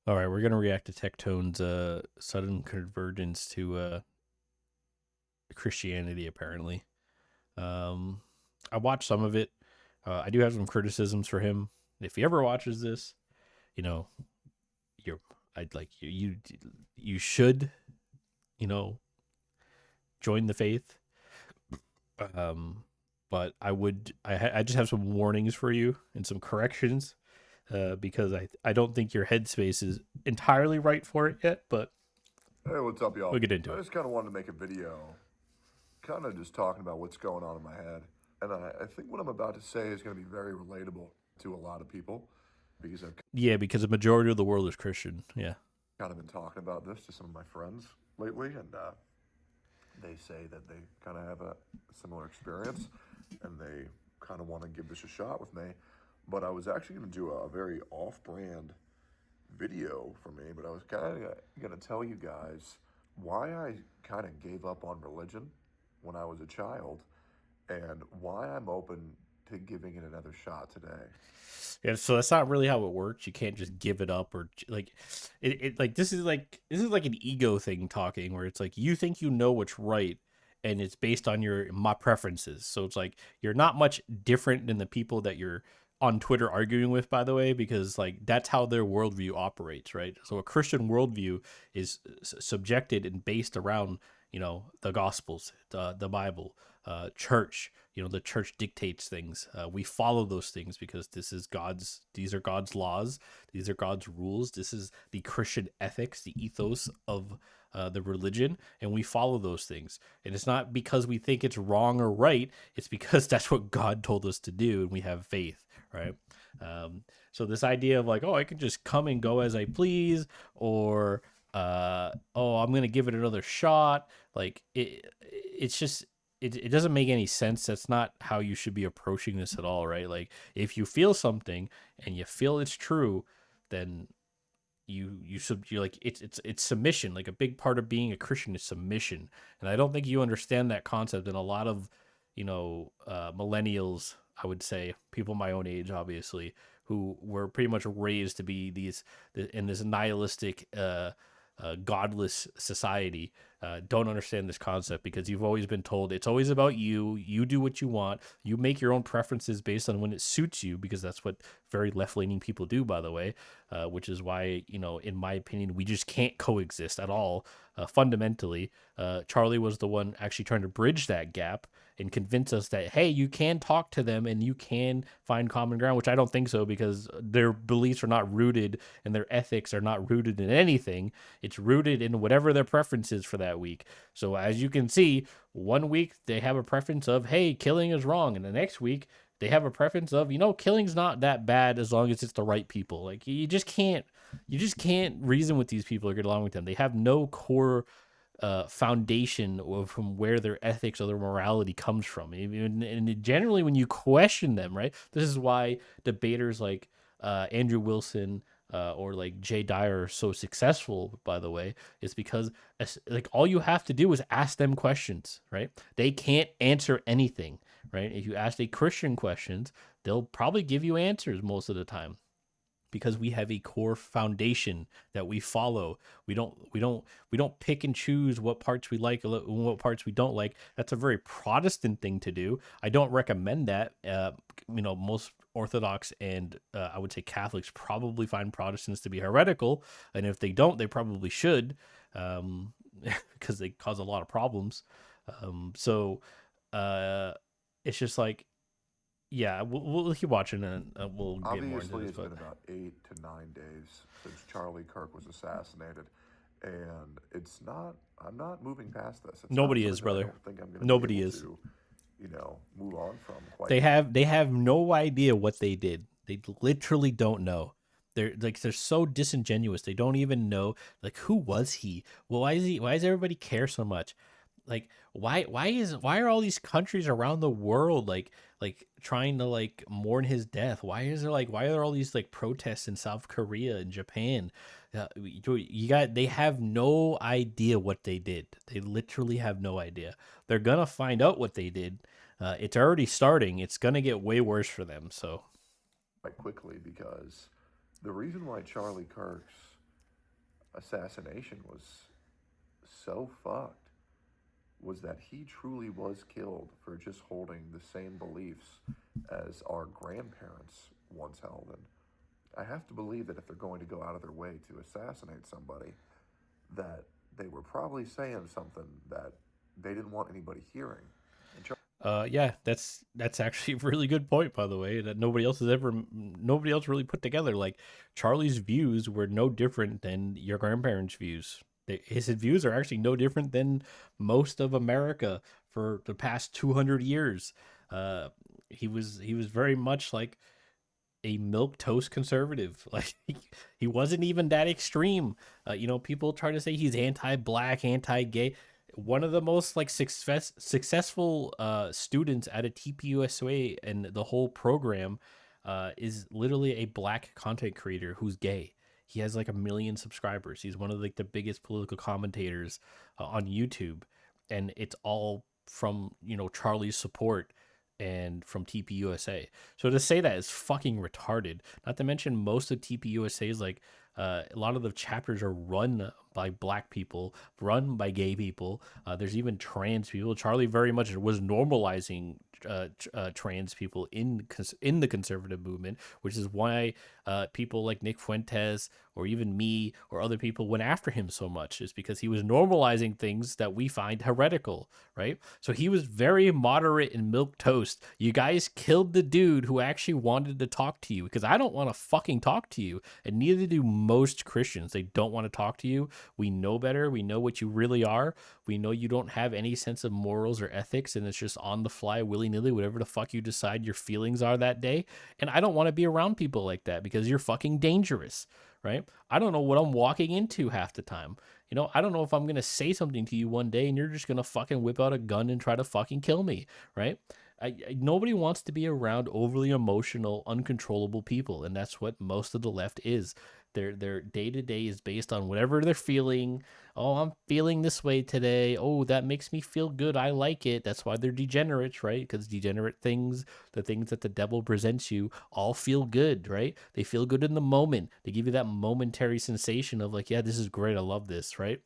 All right, we're gonna react to Tectone's sudden convergence to Christianity. Apparently, um, I watched some of it. I do have some criticisms for him. If he ever watches this, you know, you're I'd like you should you know join the faith. Um, but I just have some warnings for you and some corrections because I don't think your headspace is entirely right for it yet. But Hey, what's up, we'll y'all? get into I it. just kind of wanted to make a video, kind of just talking about what's going on in my head. And I think what I'm about to say is going to be very relatable to a lot of people because I've Yeah, because the majority of the world is Christian. Yeah. kind of been talking about this to some of my friends lately, and they say that they kind of have a similar experience and they kind of want to give this a shot with me. But I was actually going to do a very off brand video for me, but I was kind of going to tell you guys why I kind of gave up on religion when I was a child and why I'm open to giving it another shot today. Yeah, so that's not really how it works. You can't just give it up or like it like this is like an ego thing talking where it's like you think you know what's right and it's based on your my preferences. So it's like you're not much different than the people that you're on Twitter arguing with, by the way, because like that's how their worldview operates, right? So a Christian worldview is subjected and based around the Gospels, the Bible, church. The church dictates things. We follow those things because these are God's laws. These are God's rules. This is the Christian ethics, the ethos of the religion, and we follow those things. And it's not because we think it's wrong or right. It's because that's what God told us to do, and we have faith, right? Um, so this idea of like, oh, I can just come and go as I please, or oh, I'm gonna give it another shot. Like it's just it doesn't make any sense. That's not how you should be approaching this at all, right? Like if you feel something and you feel it's true, then you're like it's submission. Like a big part of being a Christian is submission, and I don't think you understand that concept. And a lot of millennials, I would say, people my own age, obviously, who were pretty much raised to be in this nihilistic godless society, don't understand this concept because you've always been told it's always about you. You do what you want. You make your own preferences based on when it suits you, because that's what very left leaning people do, by the way, which is why, in my opinion, we just can't coexist at all. Fundamentally, Charlie was the one actually trying to bridge that gap and convince us that, hey, you can talk to them and you can find common ground, which I don't think so, because their beliefs are not rooted and their ethics are not rooted in anything. It's rooted in whatever their preference is for that week. So as you can see, one week they have a preference of, hey, killing is wrong, and the next week they have a preference of, killing's not that bad as long as it's the right people. Like you just can't reason with these people or get along with them. They have no core foundation from where their ethics or their morality comes from. And generally, when you question them, right, this is why debaters like Andrew Wilson or like Jay Dyer are so successful, by the way, is because like all you have to do is ask them questions, right? They can't answer anything, right? If you ask a Christian questions, they'll probably give you answers most of the time, because we have a core foundation that we follow. We don't pick and choose what parts we like and what parts we don't like. That's a very Protestant thing to do. I don't recommend that. Most Orthodox and I would say Catholics probably find Protestants to be heretical, and if they don't, they probably should, because they cause a lot of problems. So uh, it's just like, yeah, we'll keep watching and we'll get more into Obviously, this, it's but been about 8 to 9 days since Charlie Kirk was assassinated, and I'm not moving past this. It's not nobody something is, that I brother. don't think I'm going to be Nobody able is. to, move on from quite. They have no idea what they did. They literally don't know. They're so disingenuous. They don't even know, like, who was he? Well, why does everybody care so much? Like, why are all these countries around the world like trying to like mourn his death? Why are there all these like protests in South Korea and Japan? They have no idea what they did. They literally have no idea. They're gonna find out what they did. It's already starting. It's gonna get way worse for them. So Quite quickly because the reason why Charlie Kirk's assassination was so fucked was that he truly was killed for just holding the same beliefs as our grandparents once held. And I have to believe that if they're going to go out of their way to assassinate somebody, that they were probably saying something that they didn't want anybody hearing. And Yeah, that's actually a really good point, by the way, that nobody else really put together. Like Charlie's views were no different than your grandparents' views. His views are actually no different than most of America for the past 200 years. Uh, he was very much like a milk toast conservative. Like he wasn't even that extreme. People try to say he's anti-black, anti-gay. One of the most like successful students at a TPUSA and the whole program is literally a black content creator who's gay. He has like 1 million subscribers. He's one of like the biggest political commentators on YouTube, and it's all from Charlie's support and from TPUSA. So to say that is fucking retarded. Not to mention most of TPUSA's like a lot of the chapters are run by black people, run by gay people. There's even trans people. Charlie very much was normalizing trans people in the conservative movement, which is why people like Nick Fuentes or even me or other people went after him so much, is because he was normalizing things that we find heretical, right? So he was very moderate and milk toast. You guys killed the dude who actually wanted to talk to you, because I don't want to fucking talk to you, and neither do most Christians. They don't want to talk to you. We know better. We know what you really are. We know you don't have any sense of morals or ethics, and it's just on the fly, willy nilly, whatever the fuck you decide your feelings are that day. And I don't want to be around people like that, because you're fucking dangerous, right? I don't know what I'm walking into half the time. I don't know if I'm going to say something to you one day and you're just going to fucking whip out a gun and try to fucking kill me, right? Nobody wants to be around overly emotional, uncontrollable people, and that's what most of the left is. Their day to day is based on whatever they're feeling. Oh, I'm feeling this way today. Oh, that makes me feel good. I like it. That's why they're degenerates, right? Because degenerate things, the things that the devil presents you, all feel good, right? They feel good in the moment. They give you that momentary sensation of like, yeah, this is great. I love this, right?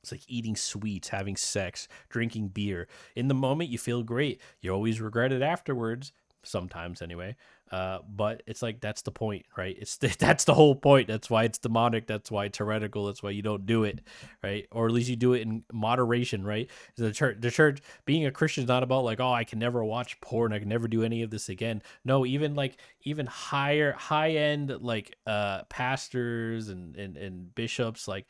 It's like eating sweets, having sex, drinking beer. In the moment, you feel great. You always regret it afterwards, sometimes anyway. But it's like that's the point, right? That's the whole point. That's why it's demonic. That's why it's heretical. That's why you don't do it, right? Or at least you do it in moderation, right? The church, being a Christian is not about like, oh, I can never watch porn. I can never do any of this again. No, even high end like pastors and bishops like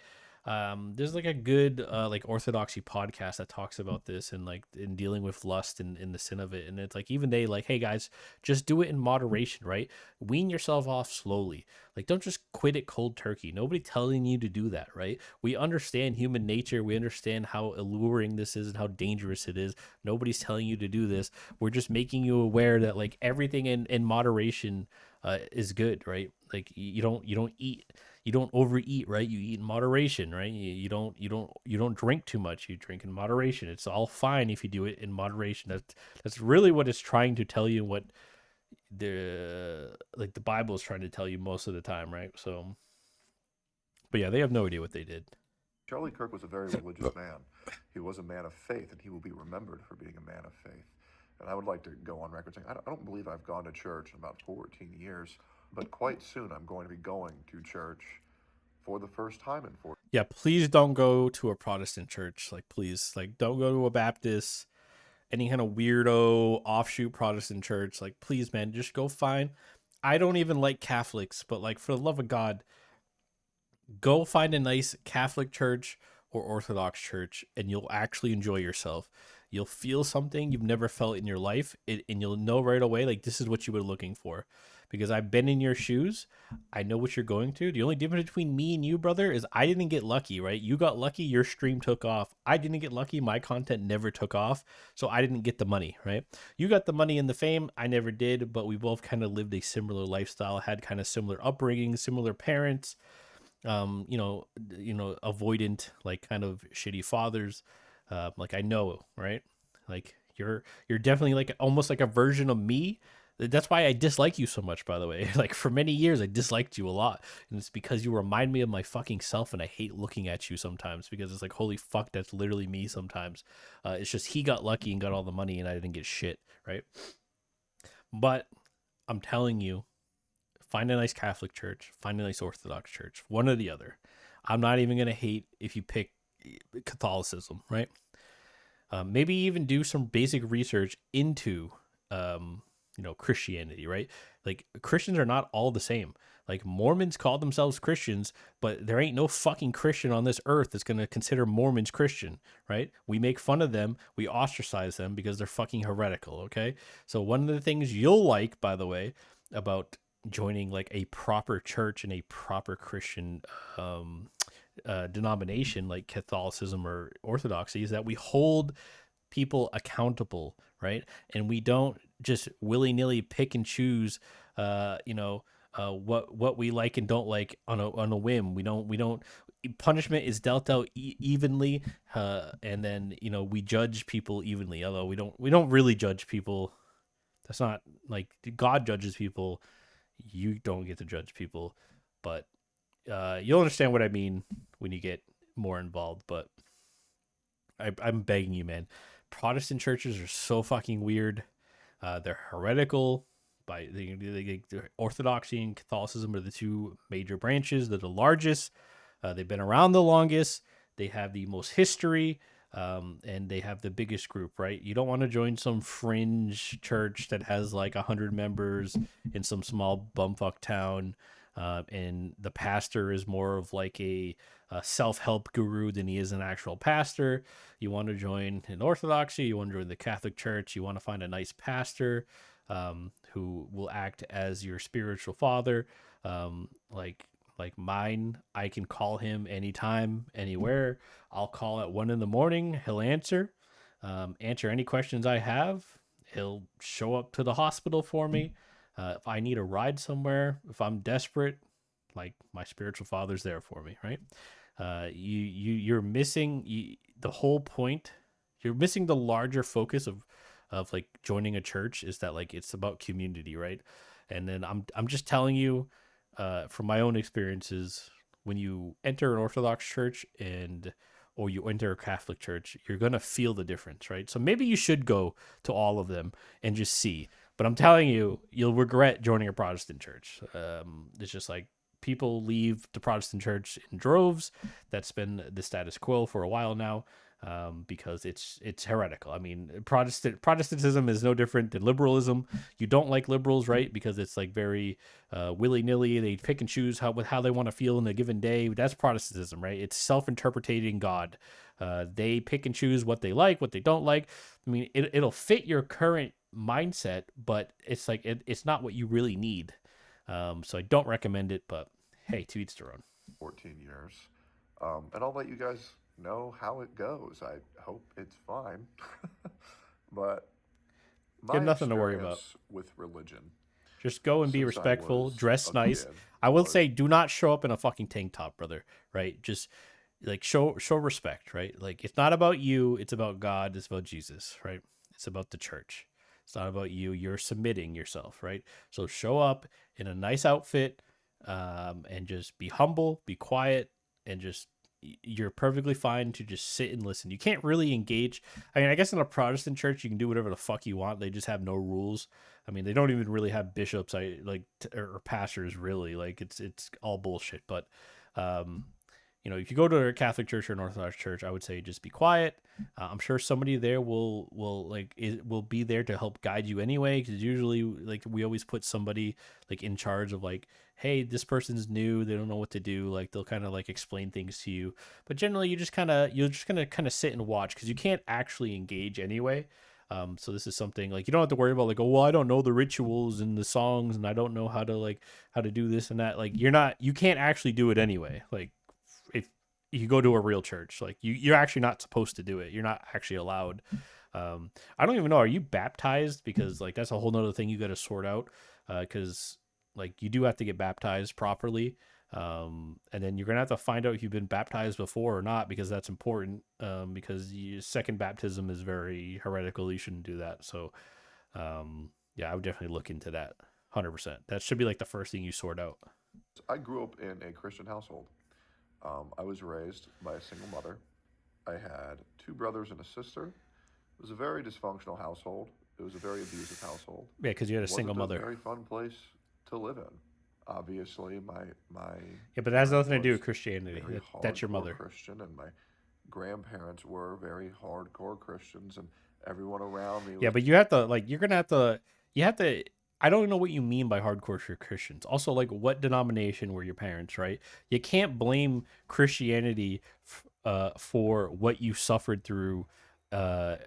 there's like a good like orthodoxy podcast that talks about this and like in dealing with lust and the sin of it, and it's like even they like, hey guys, just do it in moderation, right? Wean yourself off slowly. Like don't just quit it cold turkey. Nobody telling you to do that, right? We understand human nature. We understand how alluring this is and how dangerous it is. Nobody's telling you to do this. We're just making you aware that like everything in moderation is good, right? Like you don't overeat, right? You eat in moderation, right? You don't drink too much. You drink in moderation. It's all fine if you do it in moderation. That's really what it's trying to tell you, what the Bible is trying to tell you most of the time, right? So, but yeah, they have no idea what they did. Charlie Kirk was a very religious man. He was a man of faith, and he will be remembered for being a man of faith. And I would like to go on record saying I don't believe I've gone to church in about 14 years, but quite soon I'm going to be going to church for the first time in 14. Yeah, please don't go to a Protestant church. Like, please, like, don't go to a Baptist, any kind of weirdo offshoot Protestant church. Like, please, man, just go find. I don't even like Catholics, but like, for the love of God, go find a nice Catholic church or Orthodox church, and you'll actually enjoy yourself. You'll feel something you've never felt in your life, and you'll know right away, like, this is what you were looking for. Because I've been in your shoes. I know what you're going through. The only difference between me and you, brother, is I didn't get lucky, right? You got lucky, your stream took off. I didn't get lucky, my content never took off, so I didn't get the money, right? You got the money and the fame, I never did, but we both kind of lived a similar lifestyle, had kind of similar upbringing, similar parents, avoidant, like kind of shitty fathers. Like I know, right? Like you're definitely like almost like a version of me, That's why I dislike you so much, by the way. Like for many years, I disliked you a lot, and it's because you remind me of my fucking self, and I hate looking at you sometimes because it's like, holy fuck, that's literally me. Sometimes, it's just he got lucky and got all the money, and I didn't get shit, right? But I'm telling you, find a nice Catholic church, find a nice Orthodox church, one or the other. I'm not even gonna hate if you pick Catholicism, right? Maybe even do some basic research into Christianity, right? Like Christians are not all the same. Like Mormons call themselves Christians, but there ain't no fucking Christian on this earth that's going to consider Mormons Christian, right? We make fun of them, we ostracize them because they're fucking heretical, okay? So one of the things you'll like, by the way, about joining like a proper church and a proper Christian denomination like Catholicism or Orthodoxy is that we hold people accountable, right? And we don't just willy nilly pick and choose, what we like and don't like on a whim. We don't. Punishment is dealt out evenly, and then we judge people evenly. Although we don't really judge people. That's not like God judges people. You don't get to judge people, but you'll understand what I mean when you get more involved. But I'm begging you, man. Protestant churches are so fucking weird. They're heretical. Orthodoxy and Catholicism are the two major branches. They're the largest. They've been around the longest. They have the most history. And they have the biggest group, right? You don't want to join some fringe church that has like 100 members in some small bumfuck town. And the pastor is more of like a self-help guru than he is an actual pastor. You want to join an Orthodoxy, you want to join the Catholic Church, you want to find a nice pastor who will act as your spiritual father, like mine. I can call him anytime, anywhere. I'll call at 1 a.m. He'll answer any questions I have. He'll show up to the hospital for me. If I need a ride somewhere, if I'm desperate, like my spiritual father's there for me, right? You're missing the whole point. You're missing the larger focus of like joining a church is that like it's about community, right? And then I'm just telling you, from my own experiences, when you enter an Orthodox church or you enter a Catholic church, you're gonna feel the difference, right? So maybe you should go to all of them and just see. But I'm telling you, you'll regret joining a Protestant church. It's just like people leave the Protestant church in droves. That's been the status quo for a while now, because it's heretical. I mean, Protestantism is no different than liberalism. You don't like liberals, right? Because it's like very willy nilly. They pick and choose how they want to feel in a given day. That's Protestantism, right? It's self-interpreting God. They pick and choose what they like, what they don't like. I mean, it'll fit your current mindset, but it's like it's not what you really need. So I don't recommend it, but hey, to each their own. 14 years. And I'll let you guys know how it goes. I hope it's fine. But You have my nothing to worry about. experience with religion Just go and be since I respectful, was dress a nice. kid I would was say do not show up in a fucking tank top, brother. Right? Just like show respect, right? Like it's not about you, it's about God, it's about Jesus, right? It's about the church. It's not about you. You're submitting yourself, right? So show up in a nice outfit, and just be humble, be quiet, and just you're perfectly fine to just sit and listen. You can't really engage. I mean, I guess in a Protestant church you can do whatever the fuck you want. They just have no rules. I mean, they don't even really have bishops, or pastors really. Like it's all bullshit. But um, if you go to a Catholic church or an Orthodox church, I would say just be quiet. I'm sure somebody there will be there to help guide you anyway. Because usually, like we always put somebody like in charge of like, hey, this person's new, they don't know what to do. Like they'll kind of like explain things to you. But generally, you're just gonna kind of sit and watch because you can't actually engage anyway. So this is something like you don't have to worry about like, oh well, I don't know the rituals and the songs and I don't know how to do this and that. Like you can't actually do it anyway. Like if you go to a real church, like you're actually not supposed to do it. You're not actually allowed. I don't even know. Are you baptized? Because like that's a whole nother thing you got to sort out. Because like you do have to get baptized properly. And then you're gonna have to find out if you've been baptized before or not, because that's important. Because second baptism is very heretical. You shouldn't do that. So, Yeah, I would definitely look into that. 100%. That should be like the first thing you sort out. I grew up in a Christian household. I was raised by a single mother. I had two brothers and a sister. It was a very dysfunctional household. It was a very abusive household. Yeah, because you had It a single wasn't a mother. very fun place to live in. Obviously, my Yeah, but that has parent nothing to do with was Christianity. very That's your hardcore mother. Christian, and my grandparents were very hardcore Christians, and everyone around me Yeah, was. but you have to like you're gonna have to you have to I don't know what you mean by hardcore Christians. Also, like what denomination were your parents, right? You can't blame Christianity for what you suffered through uh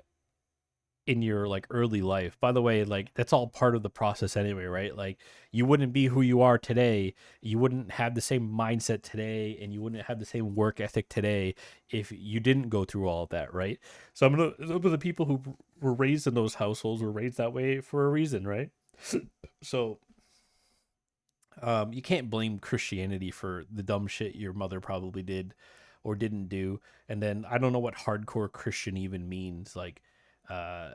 in your like early life. By the way, like that's all part of the process anyway, right? Like you wouldn't be who you are today. You wouldn't have the same mindset today and you wouldn't have the same work ethic today if you didn't go through all of that, right? Some of the people who were raised in those households were raised that way for a reason, right? So you can't blame Christianity for the dumb shit your mother probably did or didn't do. And then I don't know what hardcore Christian even means. Like, uh,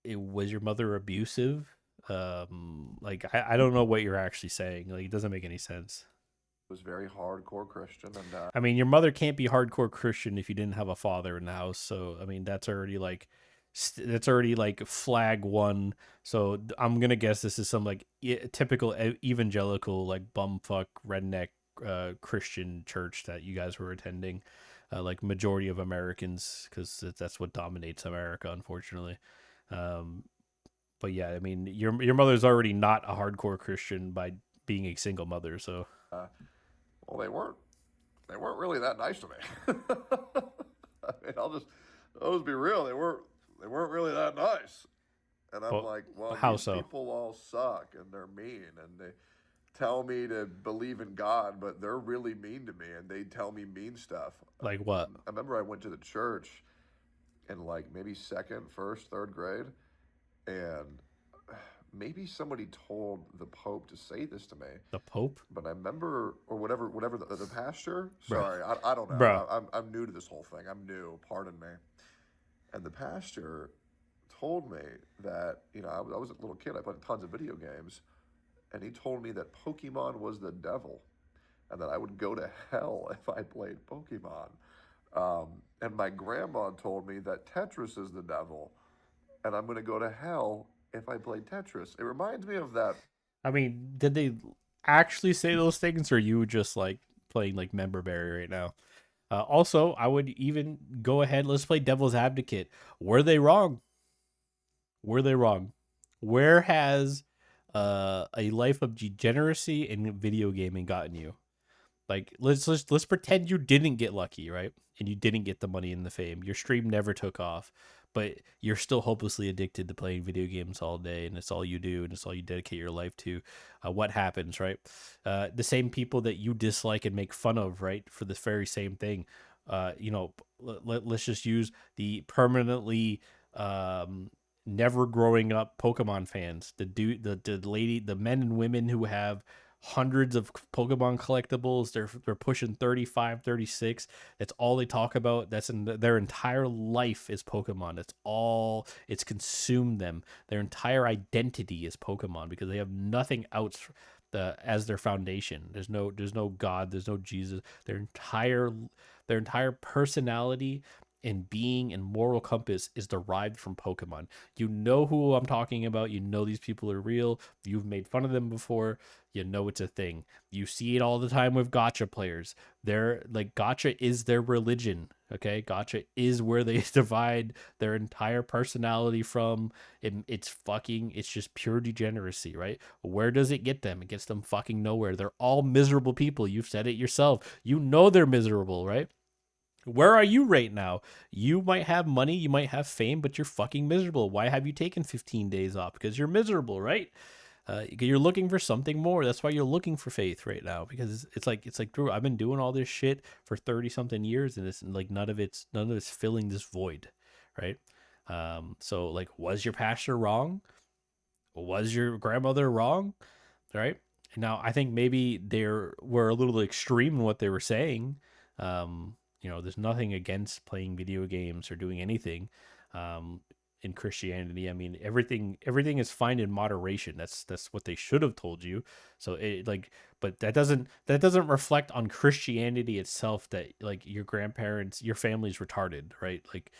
was your mother abusive? Like I don't know what you're actually saying. Like it doesn't make any sense. Was very hardcore Christian, and I mean, your mother can't be hardcore Christian if you didn't have a father in the house. So I mean, that's already like flag one. So I'm gonna guess this is some like typical evangelical like bumfuck redneck Christian church that you guys were attending. Like majority of Americans, because that's what dominates America, unfortunately. Um, but yeah, I mean, your mother's already not a hardcore Christian by being a single mother. So well, they weren't really that nice to me. I mean, I'll just be real. They weren't really that nice. And I'm but like, well, how these so? people all suck and they're mean and they tell me to believe in God, but they're really mean to me and they tell me mean stuff. Like what? I remember I went to the church in like maybe second, first, third grade, and maybe somebody told the Pope to say this to me, The Pope? but I remember, or whatever the pastor. Bruh. Sorry, I don't know. Bruh. I'm new to this whole thing. I'm new. Pardon me. And the pastor told me that I was a little kid. I played tons of video games, and he told me that Pokemon was the devil, and that I would go to hell if I played Pokemon. And my grandma told me that Tetris is the devil, and I'm going to go to hell if I play Tetris. It reminds me of that. I mean, did they actually say those things, or you just like playing like member berry right now? Also, I would even go ahead. Let's play devil's advocate. Were they wrong? Were they wrong? Where has a life of degeneracy in video gaming gotten you? Like let's pretend you didn't get lucky, right? And you didn't get the money and the fame. Your stream never took off, but you're still hopelessly addicted to playing video games all day, and it's all you do, and it's all you dedicate your life to. What happens, right? The same people that you dislike and make fun of, right, for the very same thing. Let's just use the permanently never growing up Pokemon fans. The men and women who have hundreds of Pokemon collectibles. They're pushing 35, 36. That's all they talk about. That's in their entire life is Pokemon. That's all it's consumed them. Their entire identity is Pokemon because they have nothing else as their foundation. There's no God, there's no Jesus. Their entire personality and being and moral compass is derived from Pokemon. You know who I'm talking about. You know these people are real. You've made fun of them before. You know it's a thing. You see it all the time with gotcha players. They're like gotcha is their religion. Okay, gotcha is where they divide their entire personality from. It's just pure degeneracy, right? Where does it get them? It gets them fucking nowhere. They're all miserable people. You've said it yourself. You know they're miserable, right? Where are you right now? You might have money, you might have fame, but you're fucking miserable. Why have you taken 15 days off? Because you're miserable, right? You're looking for something more. That's why you're looking for faith right now. Because it's like Drew, I've been doing all this shit for 30 something years, and it's like none of it's filling this void, right? So like, was your pastor wrong? Was your grandmother wrong? Right? Now, I think maybe they were a little extreme in what they were saying. There's nothing against playing video games or doing anything. Um, in Christianity. I mean, everything is fine in moderation. That's what they should have told you. So it like, but that doesn't reflect on Christianity itself. That like your grandparents, your family's retarded, right? Like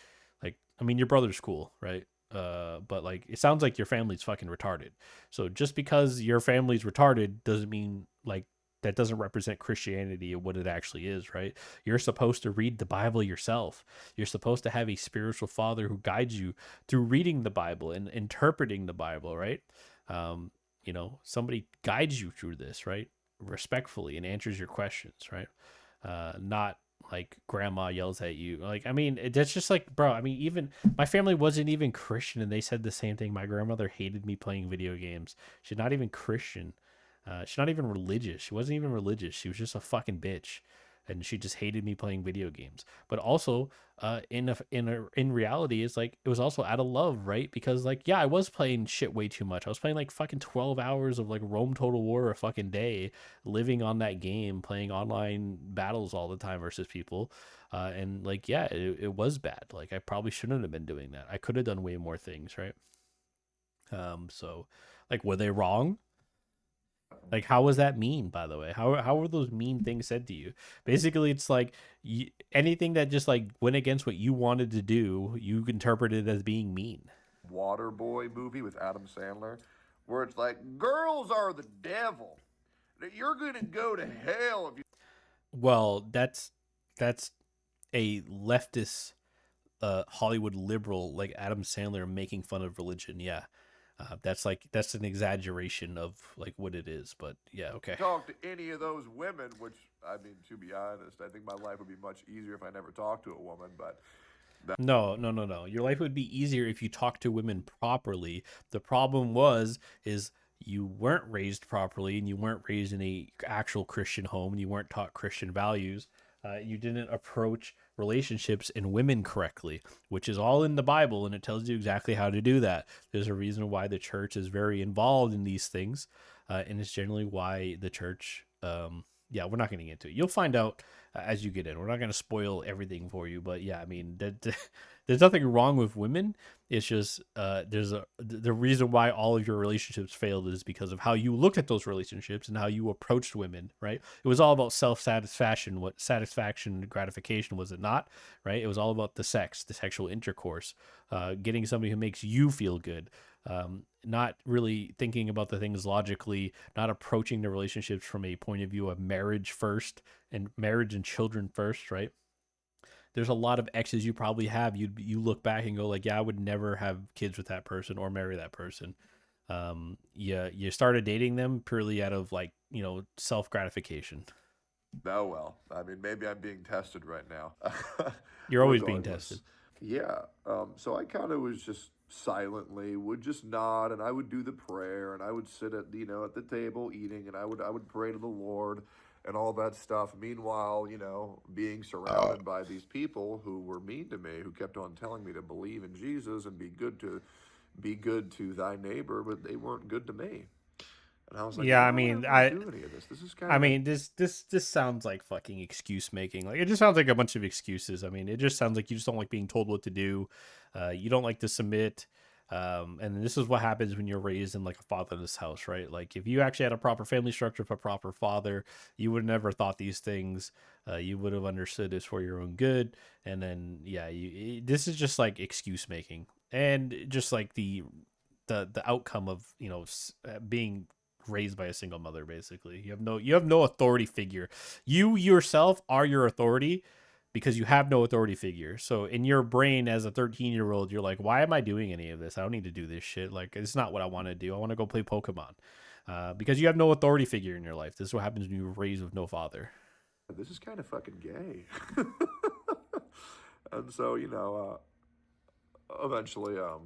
I mean, your brother's cool, right? But like it sounds like your family's fucking retarded. So just because your family's retarded doesn't mean like that doesn't represent Christianity and what it actually is, right? You're supposed to read the Bible yourself. You're supposed to have a spiritual father who guides you through reading the Bible and interpreting the Bible, right? Um, somebody guides you through this, right? Respectfully and answers your questions, right? Not like grandma yells at you. Like, I mean, that's just like, bro, I mean, even my family wasn't even Christian and they said the same thing. My grandmother hated me playing video games. She's not even Christian. She's not even religious. She wasn't even religious. She was just a fucking bitch, and she just hated me playing video games. But also, in reality, it's like it was also out of love, right? Because like, yeah, I was playing shit way too much. I was playing like fucking 12 hours of like Rome Total War a fucking day, living on that game, playing online battles all the time versus people. And like, yeah, it was bad. Like, I probably shouldn't have been doing that. I could have done way more things, right? So, like, were they wrong? Like, how was that mean, by the way? How were those mean things said to you? Basically, it's like anything that just like went against what you wanted to do, you interpreted as being mean. Waterboy movie with Adam Sandler, where it's like girls are the devil. That you're gonna go to hell if you. Well, that's a leftist Hollywood liberal like Adam Sandler making fun of religion. Yeah. That's an exaggeration of like what it is, but yeah, okay. Talk to any of those women, which I mean, to be honest, I think my life would be much easier if I never talked to a woman. But No, no, no, no. Your life would be easier if you talked to women properly. The problem is you weren't raised properly and you weren't raised in a actual Christian home and you weren't taught Christian values. You didn't approach relationships and women correctly, which is all in the Bible and it tells you exactly how to do that. There's a reason why the church is very involved in these things, and it's generally why the church. Yeah, we're not going to get into it. You'll find out as you get in. We're not going to spoil everything for you, but yeah, I mean, there's nothing wrong with women. It's just the reason why all of your relationships failed is because of how you looked at those relationships and how you approached women, right? It was all about self-satisfaction. What satisfaction and gratification was it not, right? It was all about the sex, the sexual intercourse, getting somebody who makes you feel good. Not really thinking about the things logically, not approaching the relationships from a point of view of marriage first and marriage and children first, right? There's a lot of exes you probably have. You look back and go like, yeah, I would never have kids with that person or marry that person. You started dating them purely out of like self gratification. oh well. I mean, maybe I'm being tested right now. You're always being Regardless, tested. yeah. So I kind of was just silently would just nod, and I would do the prayer, and I would sit at at the table eating, and I would pray to the Lord and all that stuff. Meanwhile, being surrounded by these people who were mean to me, who kept on telling me to believe in Jesus and be good to thy neighbor, but they weren't good to me. And I was like, Yeah, why I would I mean, want to do any of this? This is kind I of mean, this sounds like fucking excuse making. Like it just sounds like a bunch of excuses. I mean, it just sounds like you just don't like being told what to do. You don't like to submit. And this is what happens when you're raised in like a fatherless house, right? Like if you actually had a proper family structure with a proper father, you would have never thought these things. You would have understood this for your own good. And then yeah, this is just like excuse making, and just like the outcome of being raised by a single mother. Basically, you have no authority figure. You yourself are your authority because you have no authority figure. So in your brain as a 13-year-old, you're like, why am I doing any of this? I don't need to do this shit. Like it's not what I want to do. I want to go play Pokemon. Because you have no authority figure in your life. This is what happens when you're raised with no father. this is kind of fucking gay. And so eventually, I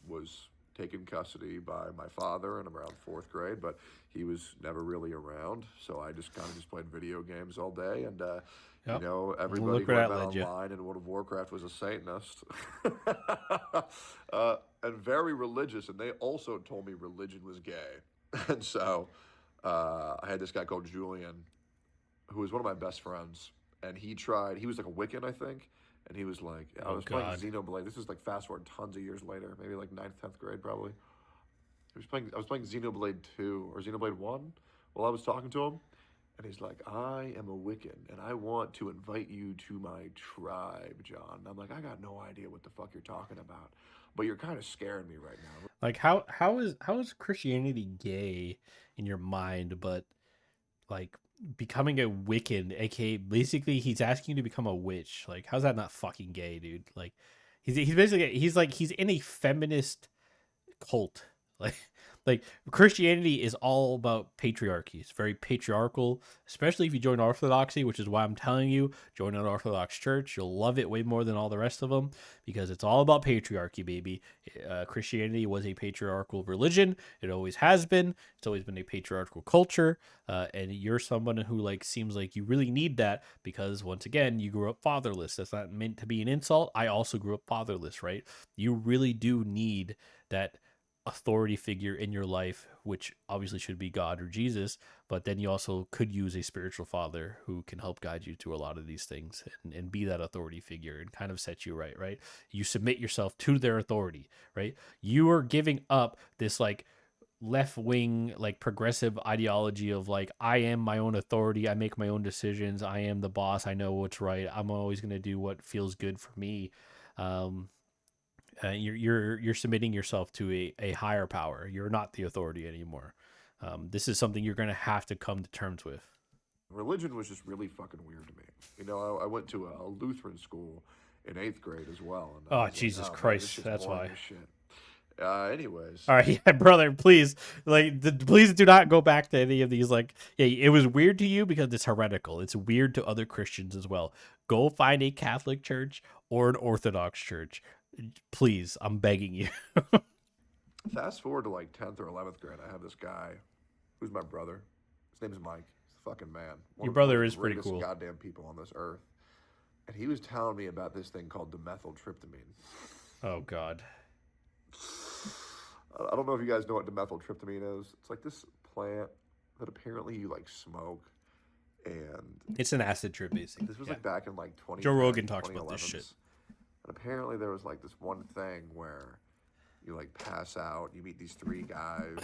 was taken custody by my father in around fourth grade, but he was never really around. So I just kind of just played video games all day, and Yep. everybody Look who where I that met led you. online in World of Warcraft was a Satanist, and very religious. And they also told me religion was gay, and so I had this guy called Julian, who was one of my best friends, and he was like a Wiccan, I think, and he was like, I Oh was playing God. Xenoblade. This is like fast forward tons of years later, maybe like ninth, 10th grade probably. I was playing Xenoblade 2 or Xenoblade 1 while I was talking to him, and he's like, I am a Wiccan, and I want to invite you to my tribe, John. And I'm like, I got no idea what the fuck you're talking about, but you're kind of scaring me right now. Like how is Christianity gay in your mind, but like becoming a Wiccan, aka basically he's asking you to become a witch. Like, how's that not fucking gay, dude? Like, he's basically he's in a feminist cult. Like like Christianity is all about patriarchy. It's very patriarchal, especially if you join Orthodoxy, which is why I'm telling you, join an Orthodox church. You'll love it way more than all the rest of them because it's all about patriarchy, baby. Christianity was a patriarchal religion. It always has been. It's always been a patriarchal culture. And you're someone who like seems like you really need that because once again, you grew up fatherless. That's not meant to be an insult. I also grew up fatherless, right? You really do need that authority figure in your life, which obviously should be God or Jesus, but then you also could use a spiritual father who can help guide you through a lot of these things and be that authority figure and kind of set you right. You submit yourself to their authority, right? You are giving up this like left wing like progressive ideology of like I am my own authority, I make my own decisions, I am the boss, I know what's right, I'm always going to do what feels good for me. um you're submitting yourself to a higher power. You're not the authority anymore. This is something you're going to have to come to terms with. Religion was just really fucking weird to me. You know, I went to a Lutheran school in 8th grade as well, and I Oh, was like, Jesus oh man, this Christ. shit's That's boring why. as shit. Anyways, All right, yeah, brother, please, like, please do not go back to any of these. Like, yeah, it was weird to you because it's heretical. It's weird to other Christians as well. Go find a Catholic church or an Orthodox church, please. I'm begging you. fast forward to like 10th or 11th grade, I have this guy who's my brother. His name's Mike. He's a fucking man. Your One of brother the is pretty greatest cool. goddamn people on this earth. And he was telling me about this thing called dimethyltryptamine. Oh God. I don't know if you guys know what dimethyltryptamine is. It's like this plant that apparently you like smoke. And It's an acid trip, basically. this was Yeah. like back in like Joe 2010, Rogan talks about this 2011s. shit. And apparently there was like this one thing where you like pass out, you meet these three guys,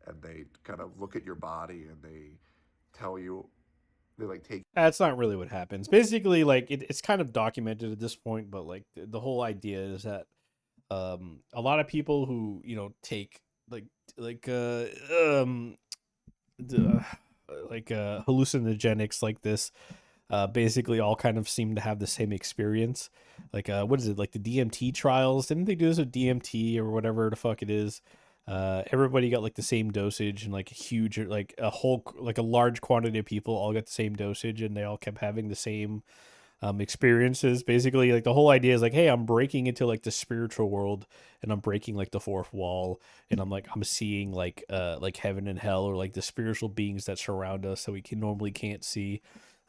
and they kind of look at your body and they tell you, they like take That's not really what happens. Basically, like it's kind of documented at this point, but like the whole idea is that a lot of people who take like like uh um the, hallucinogenics like this basically all kind of seem to have the same experience. Like what is it, like the DMT trials? Didn't they do this with DMT or whatever the fuck it is? Everybody got like the same dosage and like a huge like a large quantity of people all got the same dosage and they all kept having the same experiences. Basically, like the whole idea is like, hey, I'm breaking into like the spiritual world and I'm breaking like the fourth wall and I'm seeing like heaven and hell or like the spiritual beings that surround us that we can normally can't see.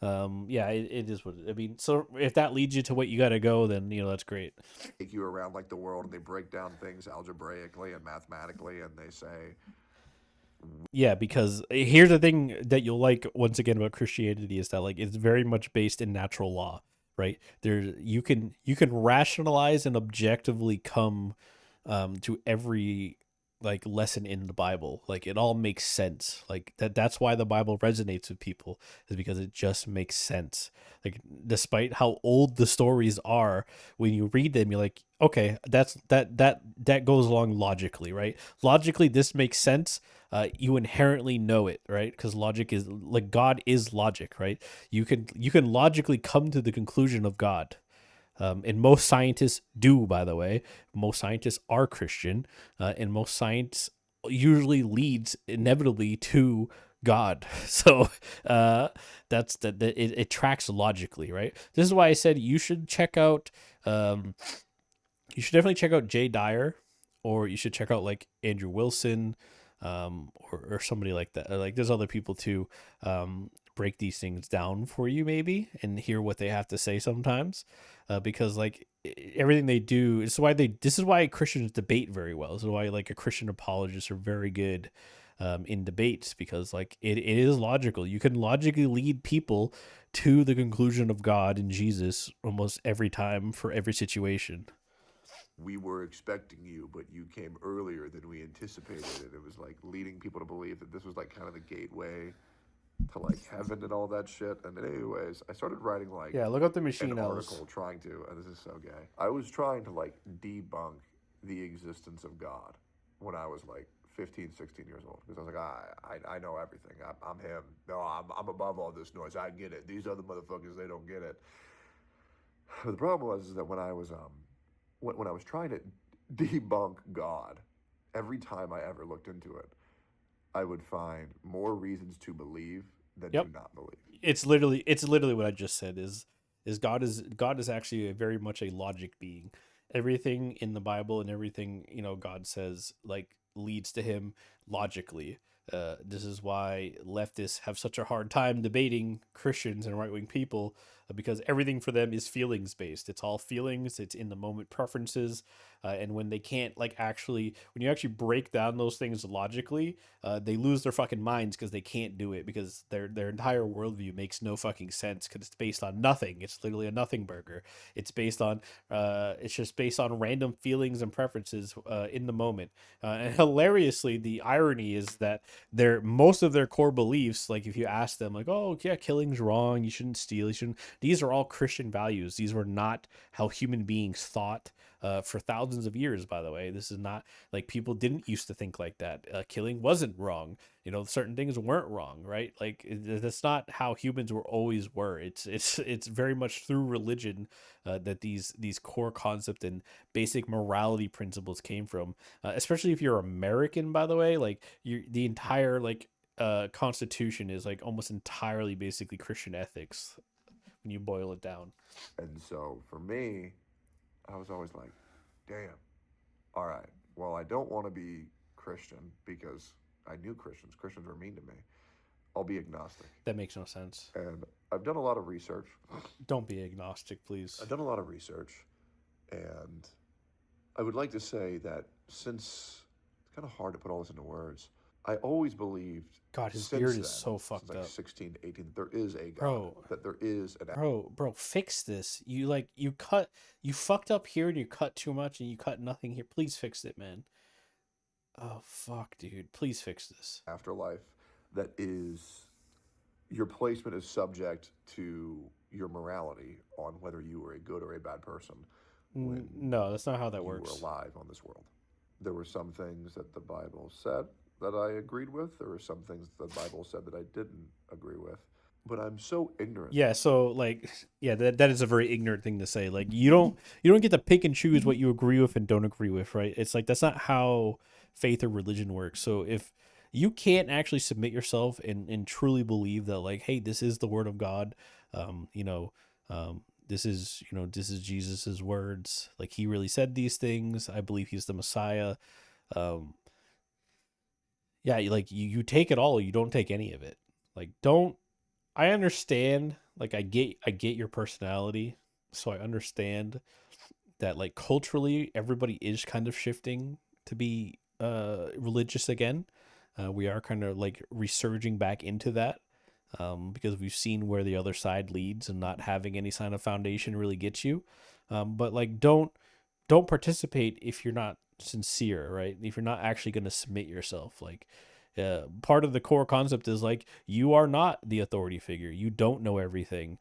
Yeah, it is what I mean. So if that leads you to what you got to go, then that's great. you around like the world and they break down things algebraically and mathematically and they say, Yeah, because here's the thing that you'll like once again about Christianity is that like it's very much based in natural law, right? There you can rationalize and objectively come to every like lesson in the Bible. Like it all makes sense. Like that's why the Bible resonates with people is because it just makes sense. Like despite how old the stories are, when you read them, you're like, okay, that goes along logically, right? Logically, this makes sense. You inherently know it, right? Because logic is like God is logic, right? You can logically come to the conclusion of God. And most scientists do, by the way. Most scientists are Christian, and most science usually leads inevitably to God. So that's that. It tracks logically, right? This is why I said you should check out. You should definitely check out Jay Dyer, or you should check out like Andrew Wilson, or somebody like that. Like there's other people too. Break these things down for you maybe and hear what they have to say sometimes, because like everything they do, this is why Christians debate very well. This is why like a Christian apologists are very good in debates, because like it is logical. You can logically lead people to the conclusion of God and Jesus almost every time for every situation. We were expecting you, but you came earlier than we anticipated. And it was like leading people to believe that this was like kind of the gateway to like heaven and all that shit. And anyways, I started writing like Yeah, look up the an machine elves. article trying to, and this is so gay. I was trying to like debunk the existence of God when I was like 15, 16 years old, because I was like, I know everything. I'm him. No, I'm above all this noise. I get it. These other motherfuckers, they don't get it. But the problem was is that when I was trying to debunk God, every time I ever looked into it, I would find more reasons to believe than to Yep. not believe. It's literally what I just said is God is actually a very much a logic being. Everything in the Bible and everything, God says like leads to him logically. This is why leftists have such a hard time debating Christians and right wing people, because everything for them is feelings based. It's all feelings. It's in the moment preferences, and when they can't like actually, when you actually break down those things logically, they lose their fucking minds because they can't do it, because their entire worldview makes no fucking sense because it's based on nothing. It's literally a nothing burger. It's based on it's just based on random feelings and preferences in the moment. And hilariously, the irony is that their most of their core beliefs, like if you ask them, like, oh yeah, killing's wrong, you shouldn't steal, you shouldn't. These are all Christian values. These were not how human beings thought for thousands of years. By the way, this is not like people didn't used to think like that. Killing wasn't wrong. Certain things weren't wrong, right? Like that's not how humans always were. It's very much through religion that these core concept and basic morality principles came from. Especially if you're American, by the way, like the entire like Constitution is like almost entirely basically Christian ethics when you boil it down. And so for me, I was always like, damn, all right, well, I don't want to be Christian because I knew Christians. Christians were mean to me. I'll be agnostic. That makes no sense. And I've done a lot of research. Don't be agnostic, please. I've done a lot of research. And I would like to say that since it's kind of hard to put all this into words, I always believed God, his since beard then, is so since fucked like up. 16 to 18, there is a God, Bro, that there is an. bro, fix this. You fucked up here and you cut too much and you cut nothing here. Please fix it, man. Oh fuck, dude. Please fix this. Afterlife that is, your placement is subject to your morality on whether you were a good or a bad person when No, that's not how that you were works. alive on this world. There were some things that the Bible said that I agreed with. There were some things that the Bible said that I didn't agree with. But I'm so ignorant. Yeah, so like yeah, that is a very ignorant thing to say. Like you don't get to pick and choose what you agree with and don't agree with, right? It's like that's not how faith or religion works. So if you can't actually submit yourself and truly believe that like, hey, this is the word of God, um, you know, this is Jesus's words. Like he really said these things. I believe he's the Messiah. Um, yeah, you take it all, you don't take any of it. Like don't I understand, like I get your personality, so I understand that like culturally everybody is kind of shifting to be religious again. We are kind of like resurging back into that, because we've seen where the other side leads, and not having any sign of foundation really gets you. But like don't participate if you're not sincere, right? If you're not actually going to submit yourself, like part of the core concept is like you are not the authority figure. You don't know everything.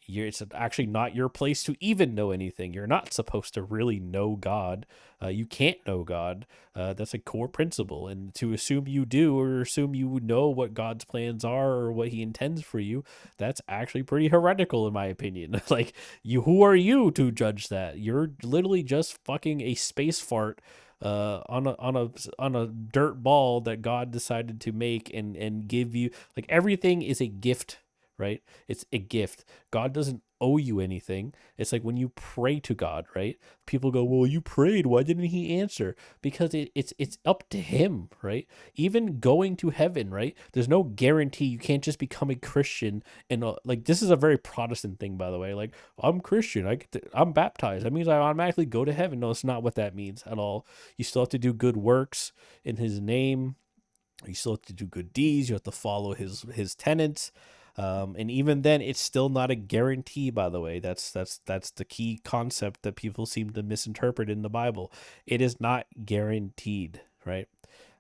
It's actually not your place to even know anything. You're not supposed to really know God. You can't know God. That's a core principle. And to assume you do, or assume you know what God's plans are or what He intends for you, that's actually pretty heretical, in my opinion. Like, who are you to judge that? You're literally just fucking a space fart on a dirt ball that God decided to make and give you. Like everything is a gift, right? It's a gift. God doesn't owe you anything. It's like when you pray to God, right? People go, "Well, you prayed. Why didn't He answer?" Because it's up to Him, right? Even going to heaven, right? There's no guarantee. You can't just become a Christian and like this is a very Protestant thing, by the way. Like I'm Christian, I'm baptized. That means I automatically go to heaven. No, it's not what that means at all. You still have to do good works in His name. You still have to do good deeds. You have to follow his tenets. And even then, it's still not a guarantee. By the way, that's the key concept that people seem to misinterpret in the Bible. It is not guaranteed, right?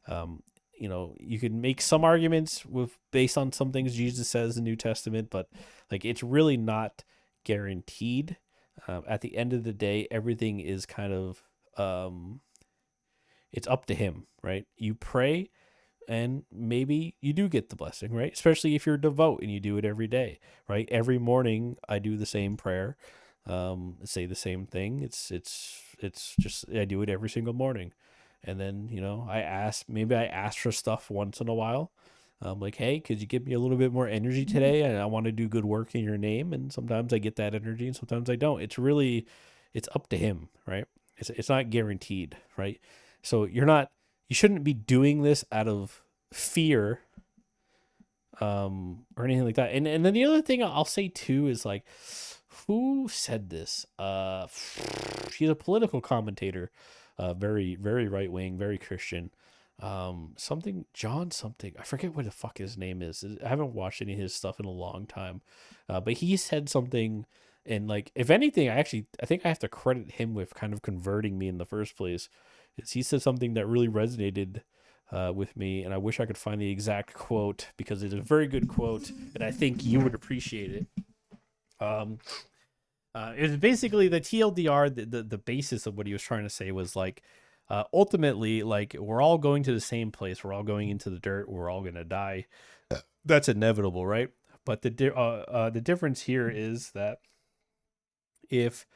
Um, you can make some arguments based on some things Jesus says in the New Testament, but like it's really not guaranteed. At the end of the day, everything is kind of it's up to him, right? You pray and maybe you do get the blessing, right? Especially if you're devout and you do it every day, right? Every morning I do the same prayer, say the same thing. It's just I do it every single morning, and then I ask for stuff once in a while. Like, hey, could you give me a little bit more energy today? And I want to do good work in your name. And sometimes I get that energy, and sometimes I don't. It's up to him, right? It's not guaranteed, right? So you shouldn't be doing this out of fear, or anything like that. And then the other thing I'll say too is like, who said this? She's a political commentator, very very right wing, very Christian. Something John something, I forget what the fuck his name is. I haven't watched any of his stuff in a long time, but he said something. And like, if anything, I think I have to credit him with kind of converting me in the first place. He said something that really resonated with me, and I wish I could find the exact quote because it's a very good quote, and I think you would appreciate it. It was basically the TLDR. The basis of what he was trying to say was like, ultimately, like we're all going to the same place. We're all going into the dirt. We're all gonna die. That's inevitable, right? But the difference here is that if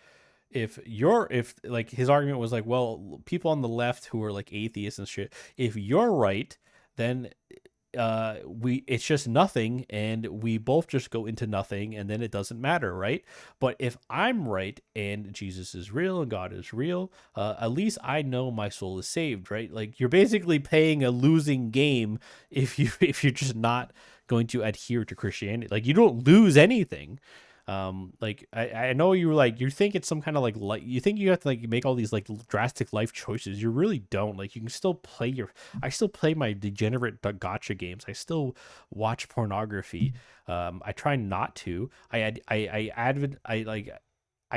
if like his argument was like, well, people on the left who are like atheists and shit, if you're right, then it's just nothing, and we both just go into nothing, and then it doesn't matter, right? But if I'm right and Jesus is real and God is real, at least I know my soul is saved, right? Like, you're basically playing a losing game if you're just not going to adhere to Christianity. Like, you don't lose anything. Like, I know you were like, you think it's some kind of like you think you have to like make all these like drastic life choices. You really don't. Like, you can still I still play my degenerate gotcha games. I still watch pornography. I try not to. I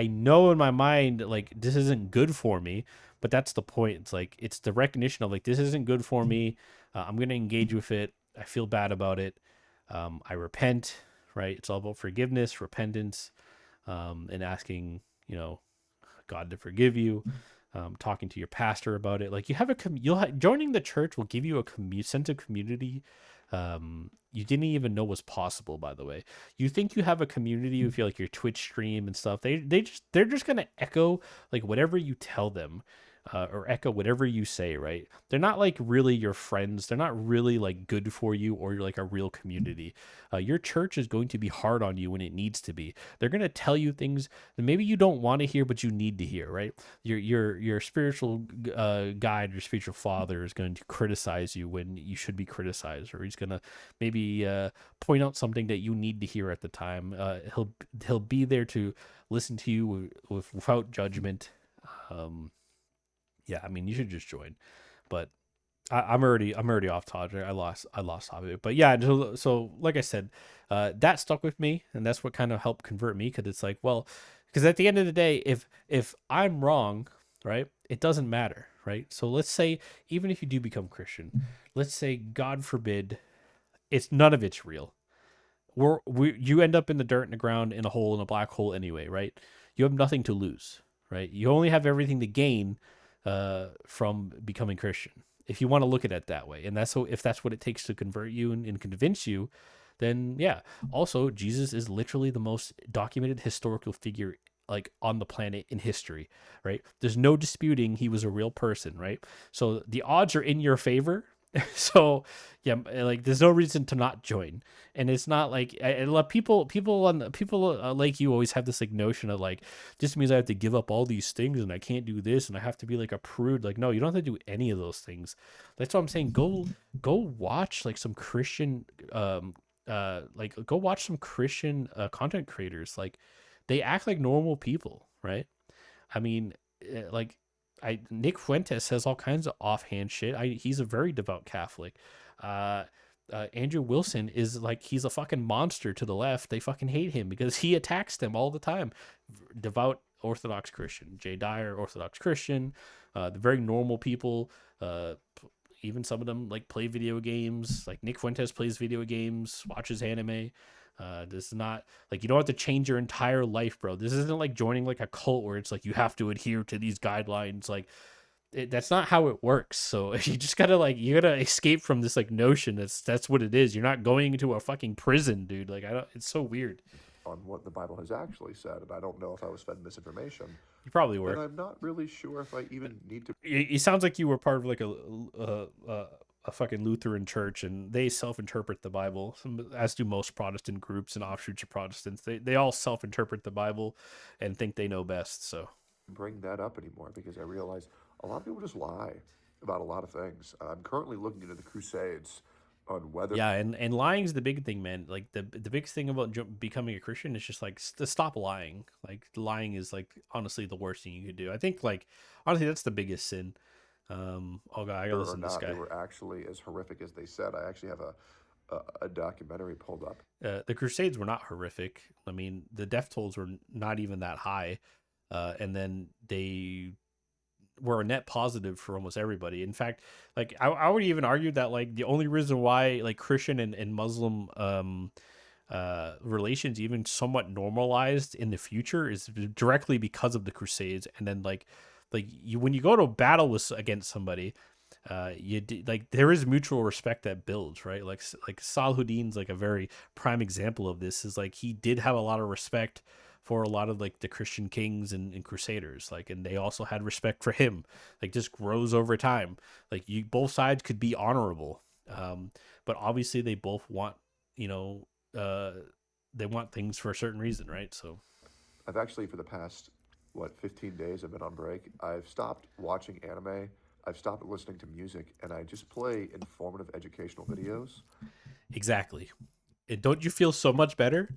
know in my mind like this isn't good for me, but that's the point. It's like, it's the recognition of like, this isn't good for me. I'm gonna engage with it. I feel bad about it. I repent, right? It's all about forgiveness, repentance, and asking, God to forgive you, talking to your pastor about it. Like, you have joining the church will give you a sense of community. You didn't even know was possible, by the way. You think you have a community with your Twitch stream and stuff. They're just gonna echo like whatever you tell them, or echo whatever you say, right? They're not like really your friends. They're not really like good for you, or you're like a real community. Your church is going to be hard on you when it needs to be. They're going to tell you things that maybe you don't want to hear, but you need to hear, right? Your spiritual guide, your spiritual father is going to criticize you when you should be criticized, or he's going to maybe point out something that you need to hear at the time. He'll be there to listen to you without judgment. Yeah, I mean, you should just join, but I'm already off topic. I lost topic, but yeah. So like I said, that stuck with me, and that's what kind of helped convert me. Because it's like, well, because at the end of the day, if I'm wrong, right, it doesn't matter, right? So let's say, even if you do become Christian, let's say, God forbid, none of it's real. You end up in the dirt, in the ground, in a hole, in a black hole anyway, right? You have nothing to lose, right? You only have everything to gain from becoming Christian, if you want to look at it that way. And if that's what it takes to convert you and convince you, then yeah. Also, Jesus is literally the most documented historical figure like on the planet in history, right? There's no disputing he was a real person, right? So the odds are in your favor. So yeah, like, there's no reason to not join. And it's not like people like you always have this like notion of like, this means I have to give up all these things and I can't do this and I have to be like a prude. Like, no, you don't have to do any of those things. That's what I'm saying. Go watch like some Christian go watch some Christian content creators. Like, they act like normal people, right? I mean, like, Nick Fuentes says all kinds of offhand shit. He's a very devout Catholic. Andrew Wilson is like, he's a fucking monster to the left. They fucking hate him because he attacks them all the time. Devout Orthodox Christian, Jay Dyer, Orthodox Christian, the very normal people. Uh, Even some of them like play video games. Like Nick Fuentes plays video games, watches anime. This is not like, you don't have to change your entire life, bro. This isn't like joining like a cult where it's like you have to adhere to these guidelines. Like that's not how it works. So you just gotta like, you gotta escape from this like notion that's what it is. You're not going into a fucking prison, dude. Like I don't. It's so weird. On what the Bible has actually said, and I don't know if I was fed misinformation, You probably and were. I'm not really sure if I even need to. It sounds like you were part of like a fucking Lutheran church, and they self-interpret the Bible, as do most Protestant groups and offshoots of Protestants. They all self-interpret the Bible and think they know best. So Bring that up anymore because I realize a lot of people just lie about a lot of things. I'm currently looking into the Crusades on whether yeah, and lying is the big thing, man. Like the biggest thing about becoming a Christian is just like to stop lying. Like lying is like honestly the worst thing you could do. I think like honestly that's the biggest sin. Oh god, I gotta or listen to this not they guy. were actually as horrific as they said. I actually have a documentary pulled up. The Crusades were not horrific. I mean, the death tolls were not even that high, and then they were a net positive for almost everybody. In fact, like I would even argue that like the only reason why like Christian and Muslim relations even somewhat normalized in the future is directly because of the Crusades. And then like you, when you go to battle with against somebody, like there is mutual respect that builds, right? Like Salahuddin's like a very prime example of this. Is like he did have a lot of respect for a lot of like the Christian kings and crusaders, like, and they also had respect for him. Like just grows over time. Like you, both sides could be honorable, but obviously they both want, you know, they want things for a certain reason, right? So I've actually, for the past, 15 days I've been on break. I've stopped watching anime. I've stopped listening to music, and I just play informative educational videos. exactly. And don't you feel so much better?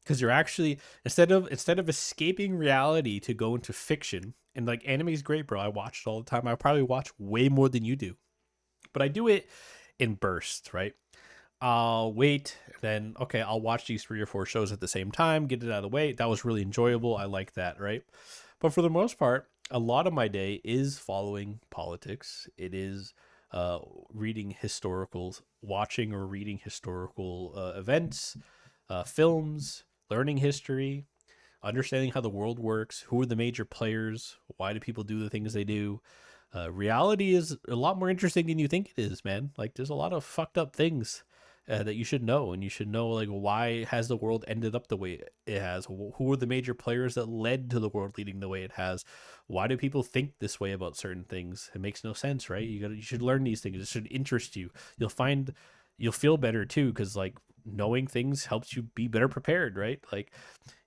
Because you're actually, instead of escaping reality to go into fiction, and like anime is great, bro. I watch it all the time. I probably watch way more than you do, but I do it in bursts, right? I'll wait, then okay, I'll watch these 3 or 4 shows at the same time, get it out of the way. That was really enjoyable. I like that, right? But for the most part, a lot of my day is following politics. It is uh, reading historicals, watching or reading historical events, films, learning history, understanding how the world works, who are the major players, why do people do the things they do. Reality is a lot more interesting than you think it is, man. Like there's a lot of fucked up things that you should know, and you should know like why has the world ended up the way it has. Who are the major players that led to the world leading the way it has? Why do people think this way about certain things? It makes no sense, right? You should learn these things. It should interest you. You'll feel better too, because like knowing things helps you be better prepared, right? Like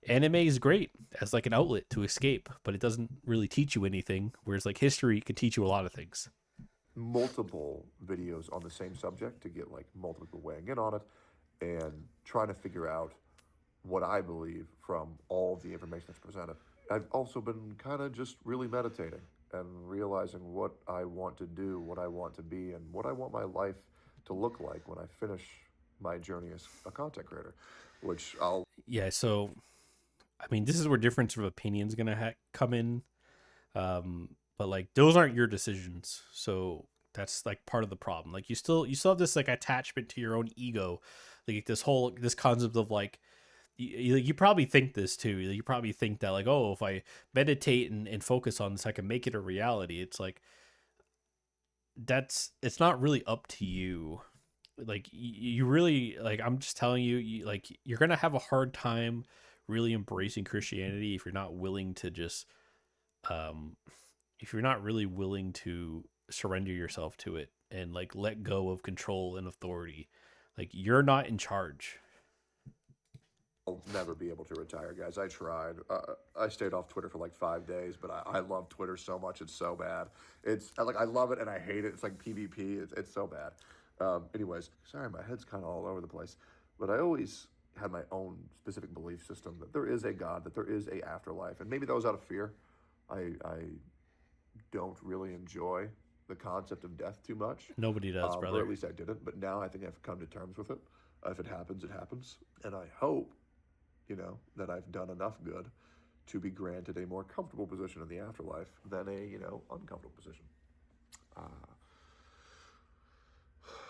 anime is great as like an outlet to escape, but it doesn't really teach you anything. Whereas like history can teach you a lot of things. Multiple videos on the same subject to get like multiple people weighing in on it and trying to figure out what I believe from all of the information that's presented. I've also been kind of just really meditating and realizing what I want to do, what I want to be, and what I want my life to look like when I finish my journey as a content creator, which I'll. Yeah, so I mean, this is where difference of opinions gonna come in. But like those aren't your decisions, so that's like part of the problem. Like you still have this like attachment to your own ego, like this concept of like you probably think this too. You probably think that like, oh, if I meditate and focus on this, I can make it a reality. It's like it's not really up to you. Like you really like, I'm just telling you, like you're gonna have a hard time really embracing Christianity if you're not willing to just um if you're not really willing to surrender yourself to it and like let go of control and authority. Like you're not in charge. I'll never be able to retire, guys. I tried. I stayed off Twitter for like 5 days, but I love Twitter so much. It's so bad. It's like I love it and I hate it. It's like PvP. It's so bad. Anyways, sorry, my head's kind of all over the place. But I always had my own specific belief system that there is a God, that there is a afterlife, and maybe that was out of fear. I don't really enjoy the concept of death too much, Nobody does, or at brother. least I didn't. But now I think I've come to terms with it. If it happens, it happens, and I hope, that I've done enough good to be granted a more comfortable position in the afterlife than a uncomfortable position. Uh,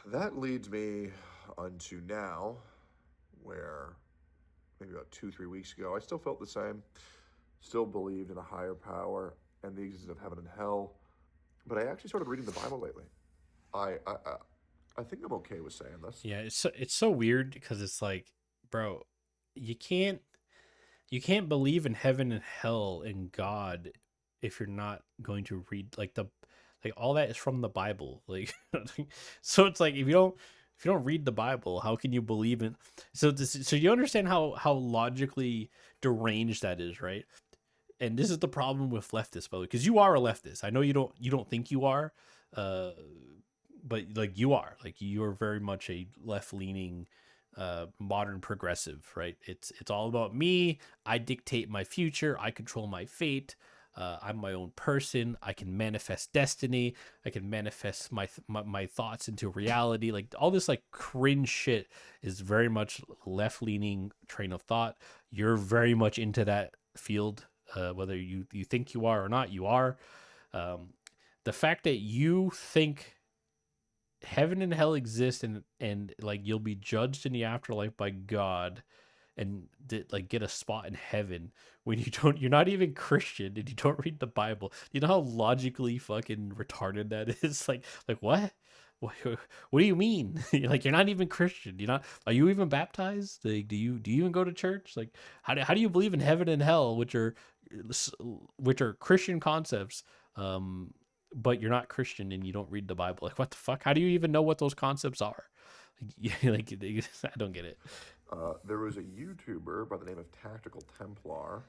that leads me unto now, where maybe about 2-3 weeks ago I still felt the same, still believed in a higher power and the existence of heaven and hell, but I actually started reading the Bible lately. I think I'm okay with saying this. Yeah, it's so weird because it's like, bro, you can't believe in heaven and hell and God if you're not going to read like all that is from the Bible. Like so it's like if you don't read the Bible, how can you believe in so you understand how logically deranged that is, right? And this is the problem with leftists, by the way, because you are a leftist. I know you don't think you are, uh, but like you are, like you're very much a left leaning, modern progressive, right? It's all about me. I dictate my future. I control my fate. I'm my own person. I can manifest destiny. I can manifest my thoughts into reality. Like all this like cringe shit is very much left leaning train of thought. You're very much into that field, whether you think you are or not. You are. Um, the fact that you think heaven and hell exist and like you'll be judged in the afterlife by God and like get a spot in heaven when you're not even Christian and you don't read the Bible. You know how logically fucking retarded that is? Like what? What do you mean? Like you're not even Christian. You're not. Are you even baptized? Like do you even go to church? Like how do you believe in heaven and hell, which are Christian concepts? But you're not Christian and you don't read the Bible. Like what the fuck? How do you even know what those concepts are? Like I don't get it. There was a YouTuber by the name of Tactical Templar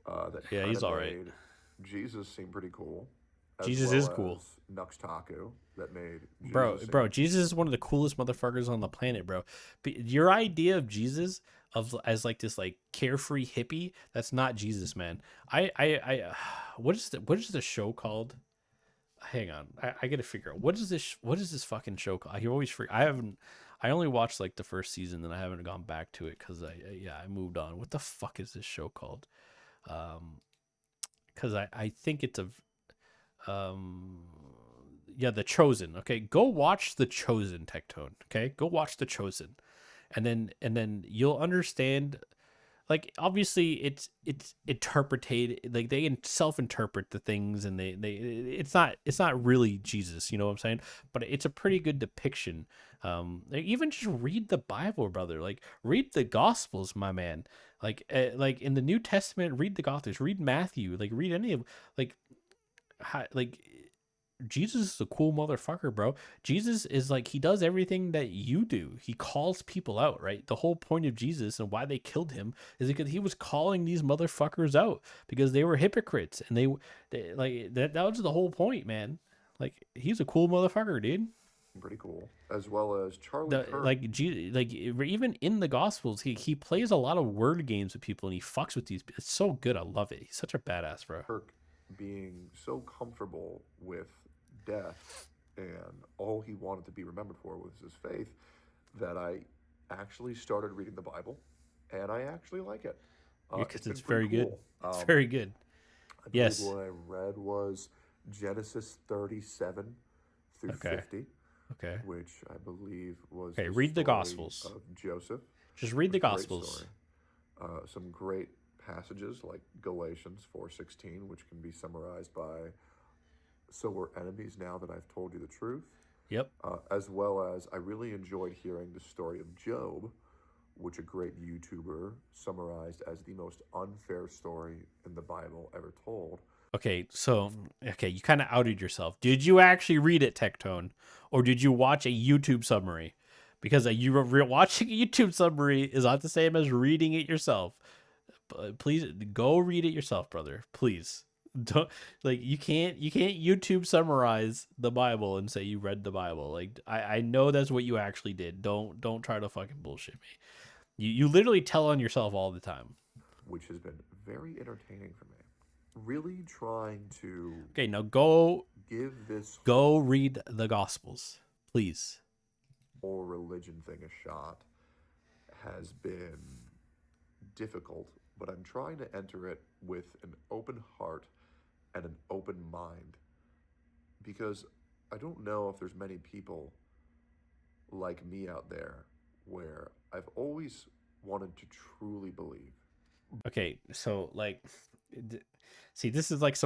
that Yeah, kind he's of all right. made Jesus seem pretty cool, as Jesus well is cool. as Nuxtaku that made Bro, Jesus bro, seem. Jesus is one of the coolest motherfuckers on the planet, bro. But your idea of Jesus as like this like carefree hippie, that's not Jesus, man. What is the show called? Hang on, I gotta figure out what is this fucking show called. I always forget. I only watched like the first season, and I haven't gone back to it because I moved on. What the fuck is this show called? Um, because I think it's um yeah, The Chosen. Okay, go watch The Chosen, Tectone. Okay, go watch The Chosen, and then you'll understand. Like obviously it's interpreted, like they self-interpret the things, and they it's not really Jesus, you know what I'm saying? But it's a pretty good depiction. Like, even just read the Bible, brother. Like read the Gospels, my man. Like in the New Testament, read the Gospels, read Matthew, like read any of like like Jesus is a cool motherfucker, bro. Jesus is like, he does everything that you do. He calls people out, right? The whole point of Jesus and why they killed him is because he was calling these motherfuckers out because they were hypocrites, and they like that was the whole point, man. Like he's a cool motherfucker, dude. Pretty cool, as well as Charlie The Kirk. like like even in the Gospels, he plays a lot of word games with people, and he fucks with these. It's so good. I love it. He's such a badass, bro. Kirk being so comfortable with death and all he wanted to be remembered for was his faith that I actually started reading the Bible and I actually like it. It's Because been it's pretty very good. cool. It's very good. I believe Yes. what I read was Genesis 37 through Okay. 50, Okay. which I believe was Okay, the read the story Gospels. of Joseph. Just read A the great Gospels. story. Some great passages like Galatians 4:16, which can be summarized by, "So we're enemies now that I've told you the truth," Yep. as well as I really enjoyed hearing the story of Job, which a great YouTuber summarized as the most unfair story in the Bible ever told. Okay, so you kind of outed yourself. Did you actually read it, Tectone, or did you watch a YouTube summary? Because watching a YouTube summary is not the same as reading it yourself. But please go read it yourself, brother. Please don't, like, you can't YouTube summarize the Bible and say you read the Bible. Like I know that's what you actually did. Don't try to fucking bullshit me. You literally tell on yourself all the time. Which has been very entertaining for me. really trying to Okay, now give this go read the Gospels, please. whole religion thing a shot has been difficult, but I'm trying to enter it with an open heart and an open mind because I don't know if there's many people like me out there where I've always wanted to truly believe. Okay, so like, see, this is like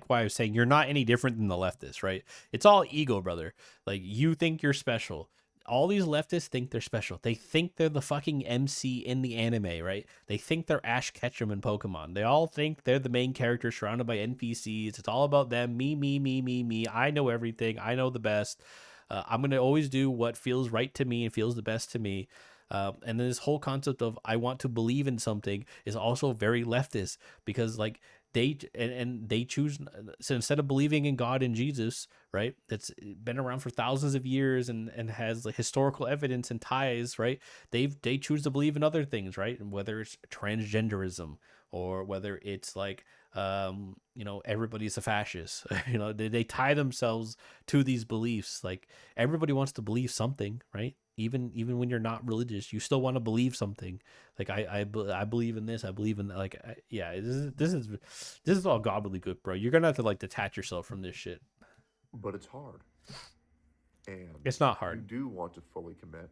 why I was saying you're not any different than the leftists, right? It's all ego, brother. Like you think you're special. All these leftists think they're special. They think they're the fucking MC in the anime, right? They think they're Ash Ketchum in Pokemon. They all think they're the main character surrounded by NPCs. It's all about them. Me, me, me, me, me. I know everything. I know the best. I'm gonna always do what feels right to me and feels the best to me. And then this whole concept of I want to believe in something is also very leftist because like and they choose, so instead of believing in God and Jesus, right, that's been around for thousands of years and has like historical evidence and ties, right, they choose to believe in other things, right, and whether it's transgenderism or whether it's like everybody's a fascist. They tie themselves to these beliefs. Like everybody wants to believe something, right? Even when you're not religious, you still want to believe something. Like I believe in this, I believe in that. Like yeah, this is all gobbledygook, bro. You're gonna have to like detach yourself from this shit. But it's hard. And It's not you hard. do want to fully commit,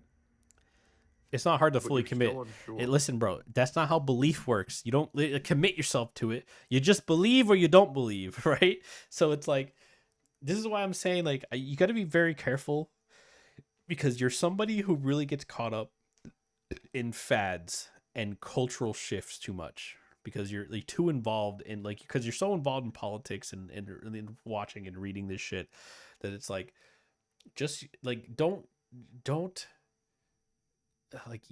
It's not hard to but fully you're commit. still It, unsure. listen, bro, that's not how belief works. You don't commit yourself to it. You just believe or you don't believe, right? So it's like this is why I'm saying like you got to be very careful because you're somebody who really gets caught up in fads and cultural shifts too much because you're like too involved in like because you're so involved in politics and watching and reading this shit that it's like just like don't like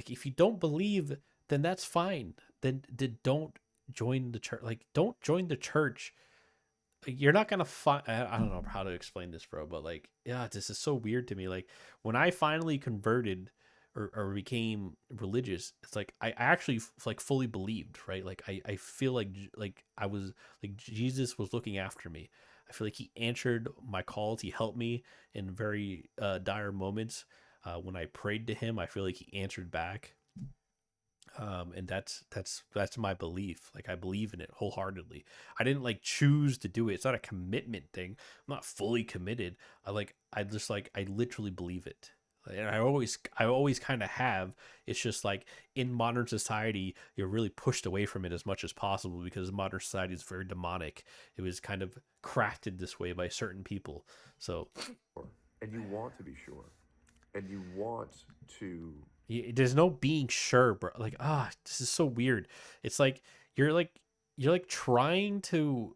if you don't believe then that's fine, then don't join the church, like don't join the church. Like, you're not gonna find, I don't know how to explain this, bro, but like yeah, this is so weird to me. Like when I finally converted or became religious, it's like I actually like fully believed, right? Like I feel like I was like Jesus was looking after me. I feel like he answered my calls. He helped me in very dire moments. When I prayed to him, I feel like he answered back. And that's my belief. Like I believe in it wholeheartedly. I didn't like choose to do it. It's not a commitment thing. I'm not fully committed. I literally believe it. And I always kind of have. It's just like in modern society, you're really pushed away from it as much as possible because modern society is very demonic. It was kind of crafted this way by certain people. So And you want to be sure. And you want to there's no being sure, bro. Like, this is so weird. It's like you're like you're like trying to.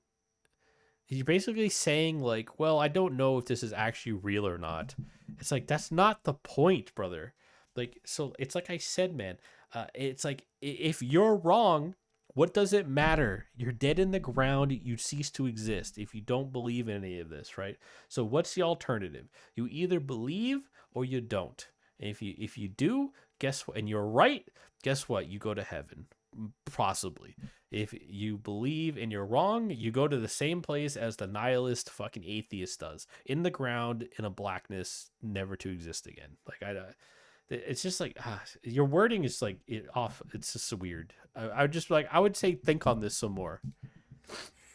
You're basically saying like, well, I don't know if this is actually real or not. It's like that's not the point, brother. Like, so it's like I said, man. It's like if you're wrong, what does it matter? You're dead in the ground. You cease to exist if you don't believe in any of this, right? So what's the alternative? You either believe or you don't. And if you do, guess what? And you're right. Guess what? You go to heaven, possibly. If you believe and you're wrong, you go to the same place as the nihilist fucking atheist does, in the ground, in a blackness, never to exist again. Like it's just like your wording is like off. It's just so weird. I would just like I would say think on this some more.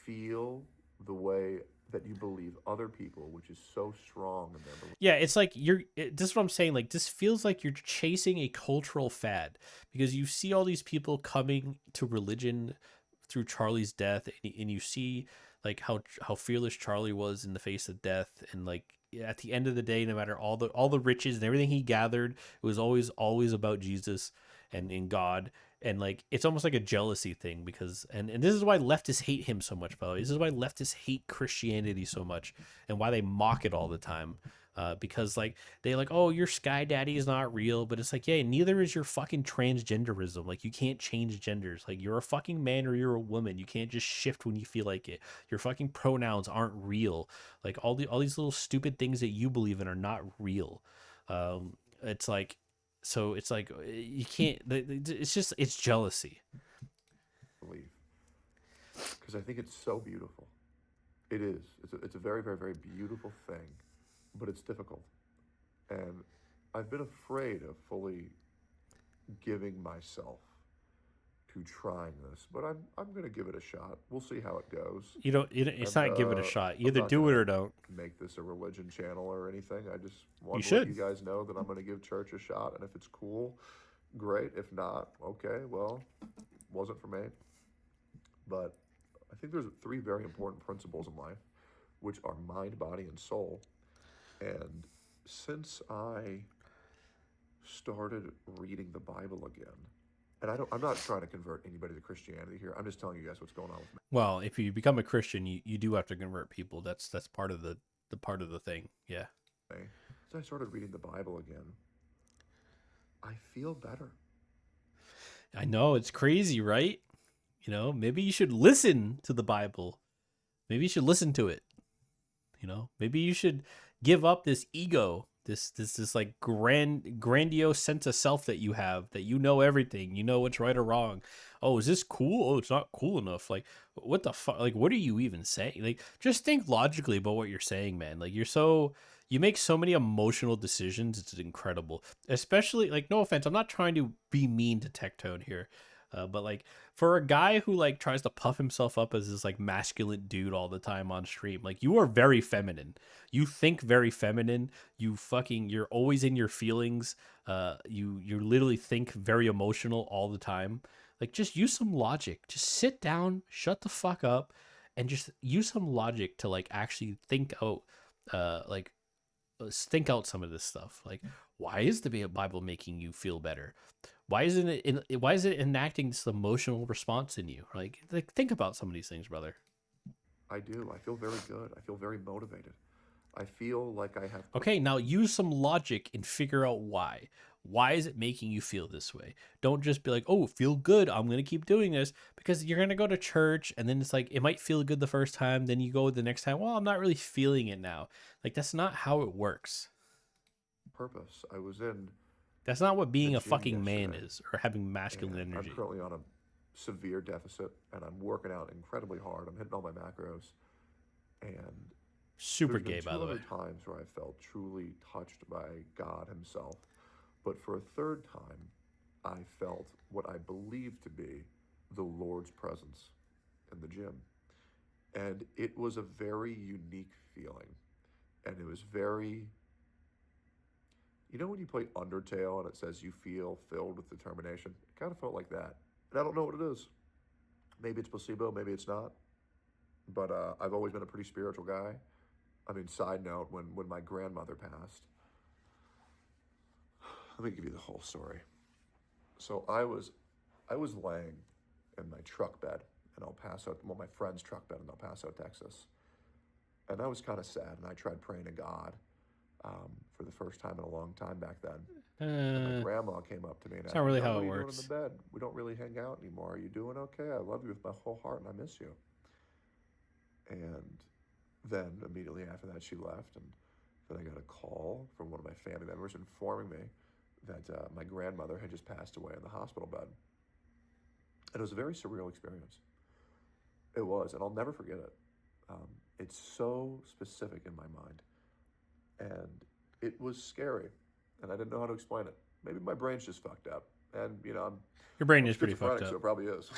feel the way that you believe other people, which is so strong in their belief. Yeah, it's like this is what I'm saying. Like this feels like you're chasing a cultural fad because you see all these people coming to religion through Charlie's death, and you see like how fearless Charlie was in the face of death, and like at the end of the day, no matter all the riches and everything he gathered, it was always about Jesus and in God. And like it's almost like a jealousy thing because and this is why leftists hate him so much, by the way. This is why leftists hate Christianity so much and why they mock it all the time. Because like they like, oh, your sky daddy is not real, but it's like, yeah, neither is your fucking transgenderism. Like you can't change genders. Like you're a fucking man or you're a woman. You can't just shift when you feel like it. Your fucking pronouns aren't real. Like all these little stupid things that you believe in are not real. It's like so it's like you can't. It's just it's jealousy. Belief. because I think it's so beautiful. It is. It's a very, very, very beautiful thing, but it's difficult. And I've been afraid of fully giving myself to trying this, but I'm going to give it a shot. We'll see how it goes. It's And not give it a shot. I'm Either not do going it to or don't. make this a religion channel or anything. I just You want to let you should. guys know that I'm going to give church a shot, and if it's cool, great. If not, okay, well, wasn't for me. But I think there's three very important principles in life, which are mind, body, and soul. And since I started reading the Bible again, and I'm not trying to convert anybody to Christianity here. I'm just telling you guys what's going on with me. Well, if you become a Christian, you do have to convert people. That's part of the part of the thing. Yeah. Since I started reading the Bible again, I feel better. I know it's crazy, right? Maybe you should listen to the Bible. Maybe you should listen to it. Maybe you should give up this ego, this like grandiose sense of self that you have, that you know everything, you know what's right or wrong. Oh, is this cool? Oh, it's not cool enough. Like, what the fuck? Like, what are you even saying? Like, just think logically about what you're saying, man. Like, you make so many emotional decisions. It's incredible. Especially, like, no offense, I'm not trying to be mean to Tectone here. But like for a guy who like tries to puff himself up as this like masculine dude all the time on stream, like you are very feminine. You think very feminine. You're always in your feelings. You literally think very emotional all the time. Like just use some logic. Just sit down, shut the fuck up, and just use some logic to like actually think out like think out some of this stuff. Like, why is the Bible making you feel better? Why is it enacting this emotional response in you? Like think about some of these things, brother. I do. I feel very good. I feel very motivated. I feel like I have put. Okay, now use some logic and figure out why. Why is it making you feel this way? Don't just be like, oh, feel good. I'm going to keep doing this, because you're going to go to church and then it's like, it might feel good the first time. Then you go the next time. Well, I'm not really feeling it now. Like, that's not how it works. Purpose. I was in That's not what the being a gym fucking man yesterday, is, or having masculine and I'm energy. currently on a severe deficit, and I'm working out incredibly hard. I'm hitting all my macros, and Super there's been gay, by two the way. other times where I felt truly touched by God Himself. But for a third time, I felt what I believe to be the Lord's presence in the gym. And it was a very unique feeling. And it was very, when you play Undertale and it says you feel filled with determination? It kind of felt like that. And I don't know what it is. Maybe it's placebo, maybe it's not. But I've always been a pretty spiritual guy. I mean, side note, when my grandmother passed, let me give you the whole story. So I was laying in my truck bed in El Paso, well, my friend's truck bed in El Paso, Texas, and I was kind of sad, and I tried praying to God for the first time in a long time back then. And my grandma came up to me and It's not asked me, really "John, how what it are you doing in the works. bed? We don't really hang out anymore. Are you doing okay? I love you with my whole heart, and I miss you." And then immediately after that, she left, and then I got a call from one of my family members informing me that my grandmother had just passed away in the hospital bed. And it was a very surreal experience. It was, and I'll never forget it. It's so specific in my mind, and it was scary, and I didn't know how to explain it. Maybe my brain's just fucked up, and Your brain I'm is pretty fucked schizophrenic, so up. it probably is.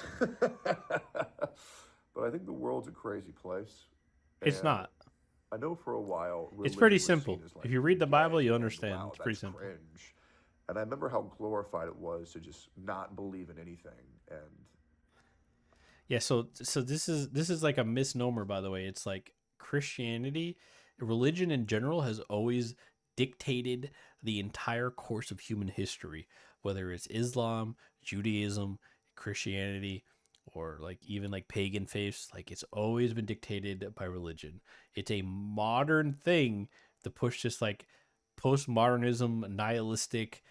But I think the world's a crazy place, It's and not. I know for a while It's pretty religion was seen simple. as If like you read the Bible, gay you and understand. wow, It's pretty that's simple. cringe. And I remember how glorified it was to just not believe in anything. And Yeah, so this is like a misnomer, by the way. It's like Christianity, religion in general has always dictated the entire course of human history, whether it's Islam, Judaism, Christianity, or like even like pagan faiths. Like, it's always been dictated by religion. It's a modern thing to push this like postmodernism, nihilistic,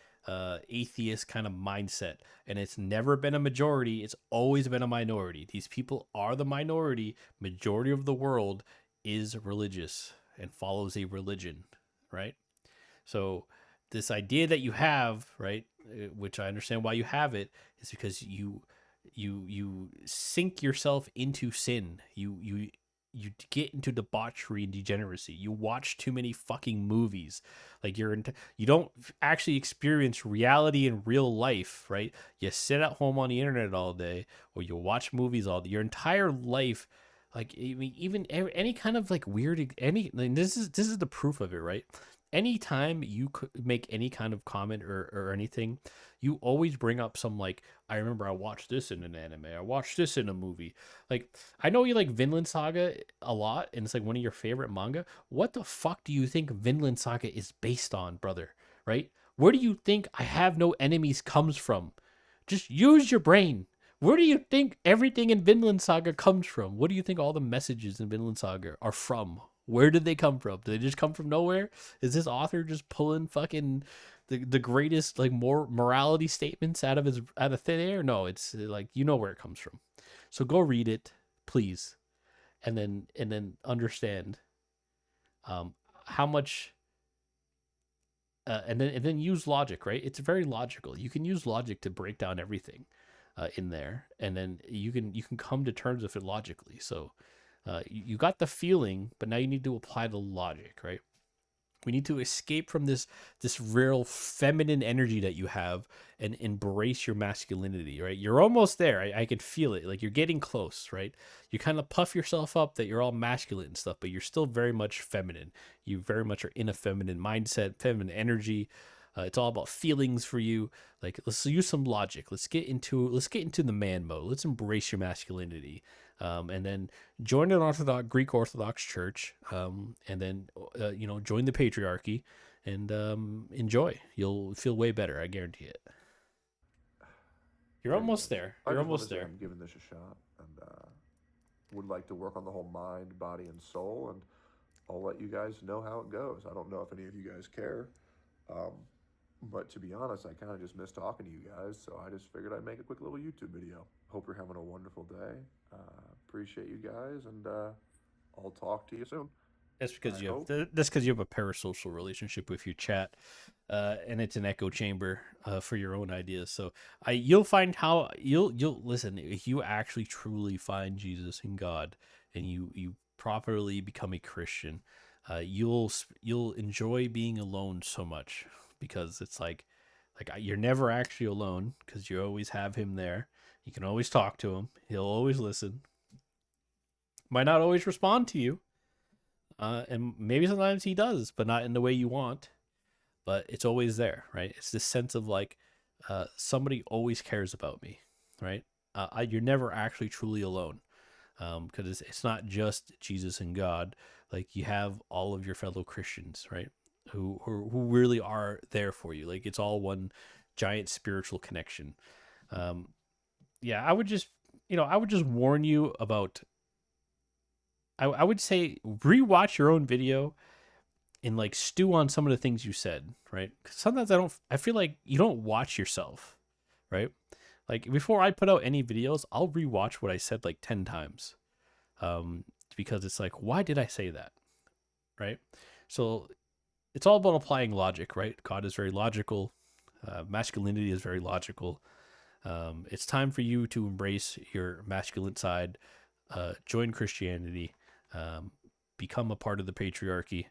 atheist kind of mindset, and it's never been a majority. It's always been a minority. These people are the minority. Majority of the world is religious and follows a religion, right? So this idea that you have, right, which I understand why you have it, is because you sink yourself into sin. You get into debauchery and degeneracy. You watch too many fucking movies. Like you don't actually experience reality in real life, right? You sit at home on the internet all day, or you watch movies all day. Your entire life, like I mean, even any kind of like weird any. Like, this is the proof of it, right? Anytime you could make any kind of comment or anything, you always bring up some like, I remember I watched this in an anime, I watched this in a movie. Like, I know you like Vinland Saga a lot, and it's like one of your favorite manga. What the fuck do you think Vinland Saga is based on, brother? Right? Where do you think I Have No Enemies comes from? Just use your brain. Where do you think everything in Vinland Saga comes from? What do you think all the messages in Vinland Saga are from? Where did they come from? Did they just come from nowhere? Is this author just pulling fucking the greatest like more morality statements out of thin air? No, it's like you know where it comes from. So go read it, please, and then understand how much and then use logic, right? It's very logical. You can use logic to break down everything in there, and then you can come to terms with it logically. So you got the feeling, but now you need to apply the logic, right? We need to escape from this real feminine energy that you have and embrace your masculinity, right? You're almost there. I can feel it. Like you're getting close, right? You kind of puff yourself up that you're all masculine and stuff, but you're still very much feminine. You very much are in a feminine mindset, feminine energy. It's all about feelings for you. Like let's use some logic. Let's get into the man mode. Let's embrace your masculinity, and then join an Greek Orthodox church, and then join the patriarchy, and enjoy. You'll feel way better. I guarantee it. You're Hey almost guys, there. I You're just want to almost say there. I'm giving this a shot and would like to work on the whole mind, body, and soul. And I'll let you guys know how it goes. I don't know if any of you guys care, um, but to be honest, I kind of just miss talking to you guys. So I just figured I'd make a quick little YouTube video. Hope you're having a wonderful day. Appreciate you guys, and I'll talk to you soon. I hope. That's because you have a parasocial relationship with your chat, and it's an echo chamber for your own ideas. So you'll find how you'll listen if you actually truly find Jesus and God, and you properly become a Christian. You'll enjoy being alone so much because it's like you're never actually alone because you always have him there. You can always talk to him. He'll always listen. Might not always respond to you, and maybe sometimes he does, but not in the way you want. But it's always there, right? It's this sense of like somebody always cares about me, right? You're never actually truly alone, because it's not just Jesus and God. Like you have all of your fellow Christians, right? Who really are there for you. Like it's all one giant spiritual connection. Um, yeah, I would just warn you about. I would say rewatch your own video and like stew on some of the things you said, right? 'Cause sometimes I feel like you don't watch yourself, right? Like before I put out any videos, I'll rewatch what I said like 10 times. Because it's like, why did I say that? Right? So it's all about applying logic, right? God is very logical. Masculinity is very logical. It's time for you to embrace your masculine side, join Christianity, um, become a part of the patriarchy,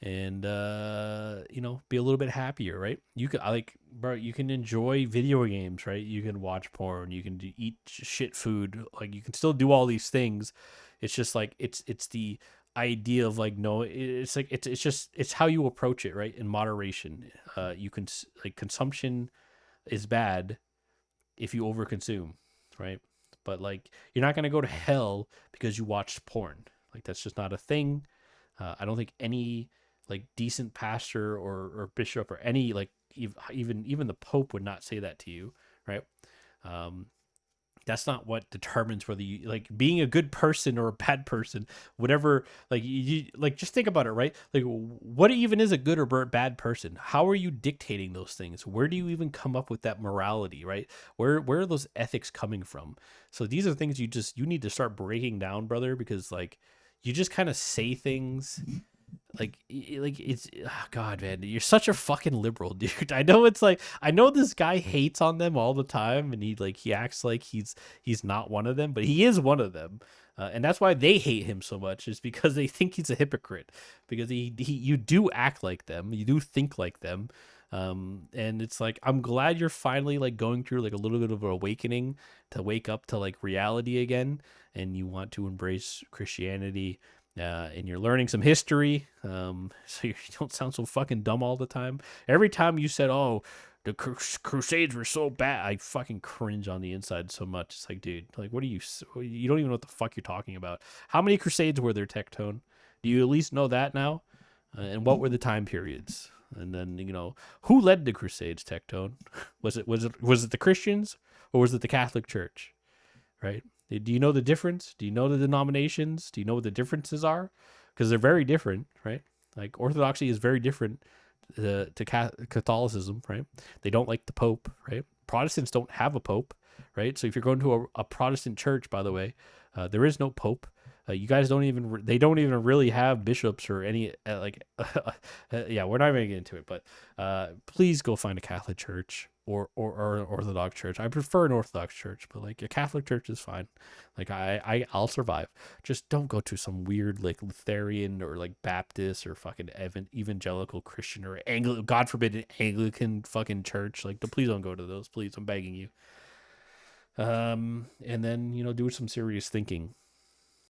and be a little bit happier, right? You can bro, you can enjoy video games, right? You can watch porn, you can eat shit food, like you can still do all these things. It's just like it's the idea of like no, it's like it's how you approach it, right? In moderation. You can like consumption is bad if you overconsume, right? But like you're not gonna go to hell because you watched porn. Like that's just not a thing. I don't think any like decent pastor or bishop or any like even the Pope would not say that to you, right? Um, that's not what determines whether you like being a good person or a bad person, whatever. Like you like just think about it, right? Like what even is a good or bad person? How are you dictating those things? Where do you even come up with that morality, right? Where are those ethics coming from? So these are things you need to start breaking down, brother, because like you just kind of say things Like it's God, man, you're such a fucking liberal, dude. I know it's like I know this guy hates on them all the time, and he acts like he's not one of them, but he is one of them, and that's why they hate him so much. Is because they think he's a hypocrite, because he you do act like them, you do think like them, and it's like I'm glad you're finally like going through like a little bit of an awakening to wake up to like reality again, and you want to embrace Christianity, and you're learning some history, so you don't sound so fucking dumb all the time. Every time you said, "Oh, the Crusades were so bad," I fucking cringe on the inside so much. It's like, dude, like, what are you? You don't even know what the fuck you're talking about. How many Crusades were there, Tectone? Do you at least know that now? And what were the time periods? And then who led the Crusades, Tectone? Was it the Christians or was it the Catholic Church? Right? Do you know the difference? Do you know the denominations? Do you know what the differences are? Because they're very different, right? Like Orthodoxy is very different to Catholicism, right? They don't like the Pope, right? Protestants don't have a Pope, right? So if you're going to a Protestant church, by the way, there is no Pope. You guys don't even they don't even really have bishops or any yeah, we're not even gonna get into it, but please go find a Catholic church or an Orthodox church. I prefer an Orthodox church, but like a Catholic church is fine. Like I'll survive. Just don't go to some weird like Lutheran or like Baptist or fucking evangelical Christian or God forbid an Anglican fucking church. Like please don't go to those. Please, I'm begging you. And then do some serious thinking.